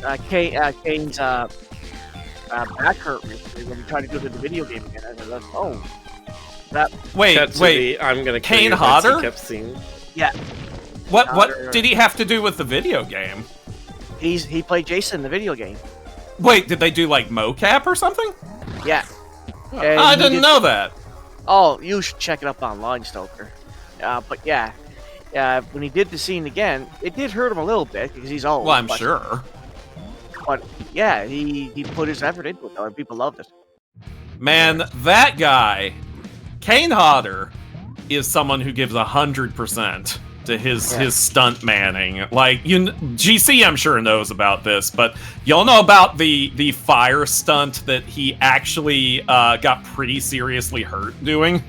back hurt recently when he tried to go to the video game again. I was like, oh, that Wait, Cut to wait. the, I'm gonna kill Kane you, Hodder? Betsy kept seeing. What did he have to do with the video game? he played Jason in the video game. Wait, did they do like mocap or something? Yeah. And I he didn't did- know that. Oh, you should check it up online, Stoker. But yeah, when he did the scene again, it did hurt him a little bit because he's old. Well, I'm but- sure. But yeah, he put his effort into it, though, and people loved it. Man, that guy, Kane Hodder, is someone who gives 100% to his stunt manning. Like, GC I'm sure knows about this, but y'all know about the fire stunt that he actually got pretty seriously hurt doing?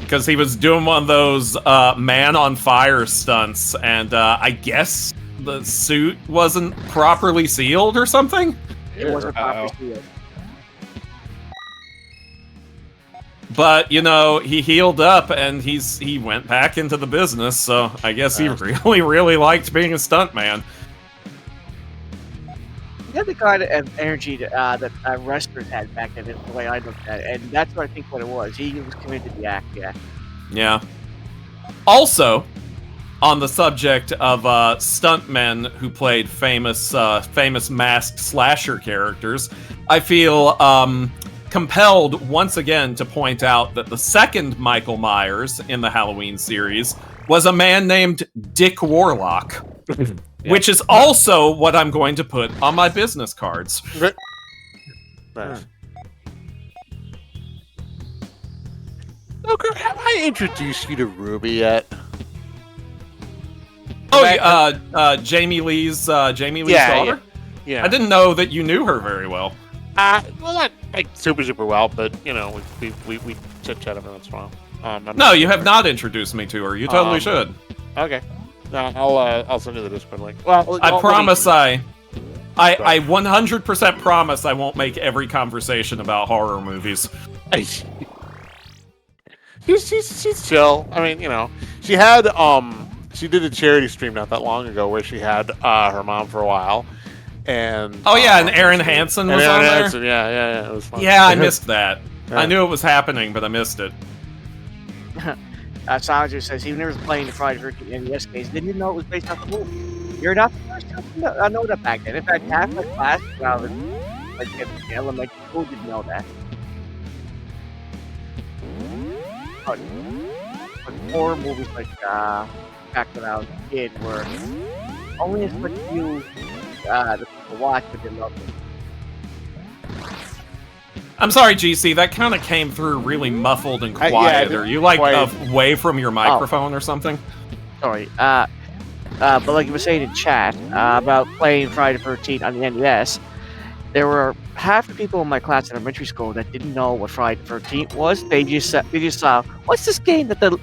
Because he was doing one of those man on fire stunts, and I guess the suit wasn't properly sealed or something? It wasn't properly Uh-oh. sealed. But, you know, he healed up and he went back into the business, so I guess he really, really liked being a stuntman. He had the kind of energy that wrestlers had back then, the way I looked at it, and that's what I think what it was. He was committed to the act, yeah. Yeah. Also, on the subject of stuntmen who played famous masked slasher characters, I feel compelled once again to point out that the second Michael Myers in the Halloween series was a man named Dick Warlock, which is also what I'm going to put on my business cards. Nice. Okay, have I introduced you to Ruby yet? Oh, Jamie Lee's daughter? Yeah. I didn't know that you knew her very well. Well, not like super well, but you know, we chit chat every once in a while. No, you have not introduced me to her. You totally should. Okay. No, I'll send you the Discord link. Well, I promise I 100% promise I won't make every conversation about horror movies. She's chill. I mean, you know, she had she did a charity stream not that long ago where she had her mom for a while, and and Aaron Hansen was on there. Yeah, it was fun. Yeah, I missed that. I knew it was happening, but I missed it. Sanju says he never was playing the Friday the 13th NES games. Didn't even know it was based off the movie. You're not the first to know that back then. In fact, half my class when I was like in elementary school didn't know that. But horror movies like back when I was a kid were only as much you the people watch, but they love it. I'm sorry, GC. That kind of came through really muffled and quiet. Are you like away from your microphone or something? Sorry. But like you were saying in chat about playing Friday the 13th on the NES, there were half the people in my class in elementary school that didn't know what Friday the 13th was. They just saw, what's this game that the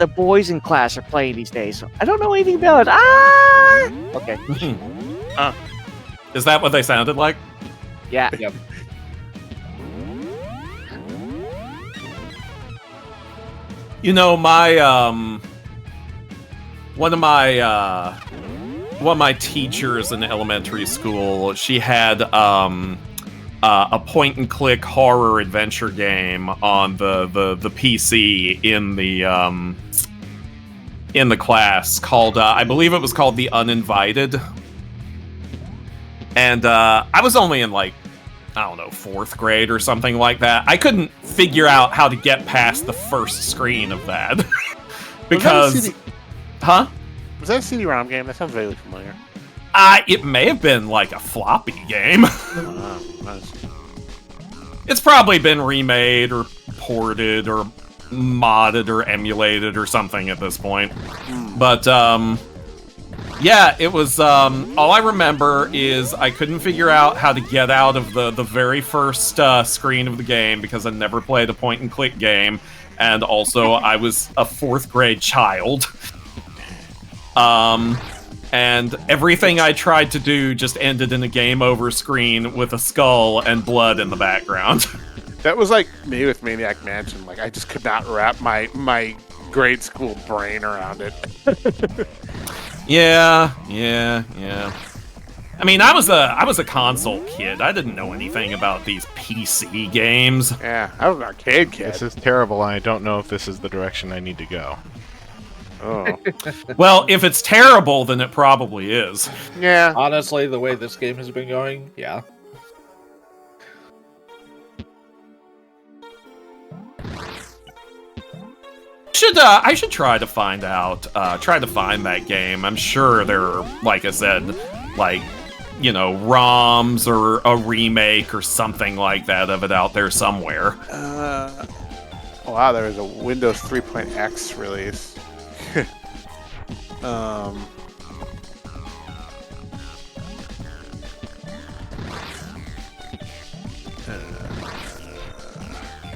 boys in class are playing these days? I don't know anything about it. Okay. Is that what they sounded like? Yeah. Yep. You know, my one of my teachers in elementary school, she had a point and click horror adventure game on the PC in the class called I believe it was called The Uninvited. And I was only in like, I don't know, 4th grade or something like that. I couldn't figure out how to get past the first screen of that. Because... Huh? Was that a CD-ROM game? That sounds vaguely familiar. It may have been like a floppy game. Nice. It's probably been remade or ported or modded or emulated or something at this point. But, yeah, it was, all I remember is I couldn't figure out how to get out of the very first screen of the game because I never played a point-and-click game, and also I was a 4th grade child. And everything I tried to do just ended in a game over screen with a skull and blood in the background. That was like me with Maniac Mansion. Like, I just could not wrap my grade school brain around it. Yeah. I mean, I was a console kid. I didn't know anything about these PC games. Yeah, I was an arcade kid. This is terrible, and I don't know if this is the direction I need to go. Oh. Well, if it's terrible, then it probably is. Yeah. Honestly, the way this game has been going, yeah. I should try to find that game. I'm sure there are, like I said, like, you know, ROMs or a remake or something like that of it out there somewhere. Wow, there was a Windows 3.x release.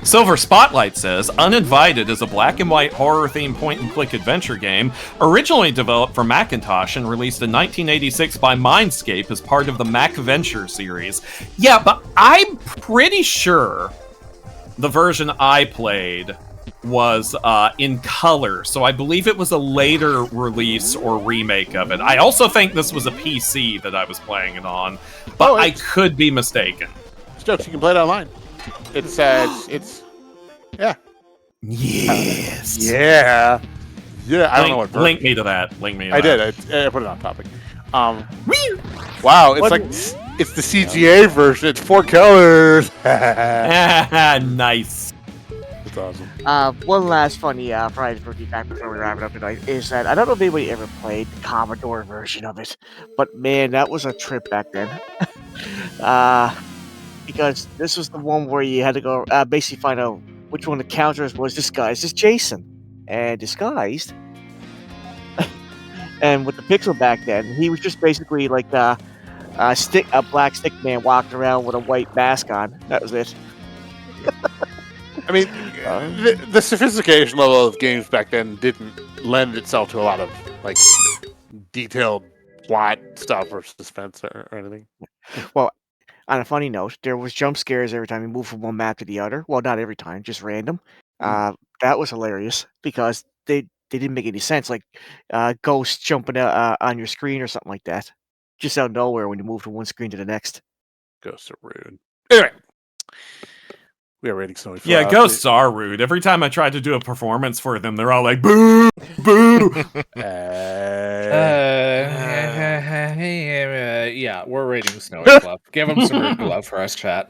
Silver Spotlight says, Uninvited is a black and white horror-themed point-and-click adventure game originally developed for Macintosh and released in 1986 by Mindscape as part of the MacVenture series. Yeah, but I'm pretty sure the version I played was in color, so I believe it was a later release or remake of it. I also think this was a PC that I was playing it on, but I could be mistaken. Jokes, you can play it online. It's yeah. Yes. Yeah. Yeah, I don't know what version. Link me to that. Link me to I that. did. I put it on topic. Wow, it's like it's the CGA version. It's 4 colors. Nice. That's awesome. One last funny Friday the 13th fact before we wrap it up tonight is that I don't know if anybody ever played the Commodore version of it, but man, that was a trip back then. Because this was the one where you had to go basically find out which one of the counters was disguised as Jason. And disguised. And with the pixel back then, he was just basically like a black stick man walking around with a white mask on. That was it. I mean, the sophistication level of games back then didn't lend itself to a lot of like detailed plot stuff or suspense or anything. Well, on a funny note, there was jump scares every time you moved from one map to the other. Well, not every time, just random. That was hilarious because they didn't make any sense, like ghosts jumping on your screen or something like that, just out of nowhere when you move from one screen to the next. Ghosts are rude. Anyway, we are rating Snowy. Yeah, ghosts are rude. Every time I tried to do a performance for them, they're all like, boo, boo. Yeah, we're rating Snowy Club. Give him some rude love for us, chat.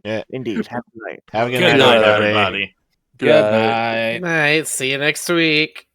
Yeah, Indeed. Have a good night. have a good Good night, night, everybody. everybody. Good night. Night. See you next week.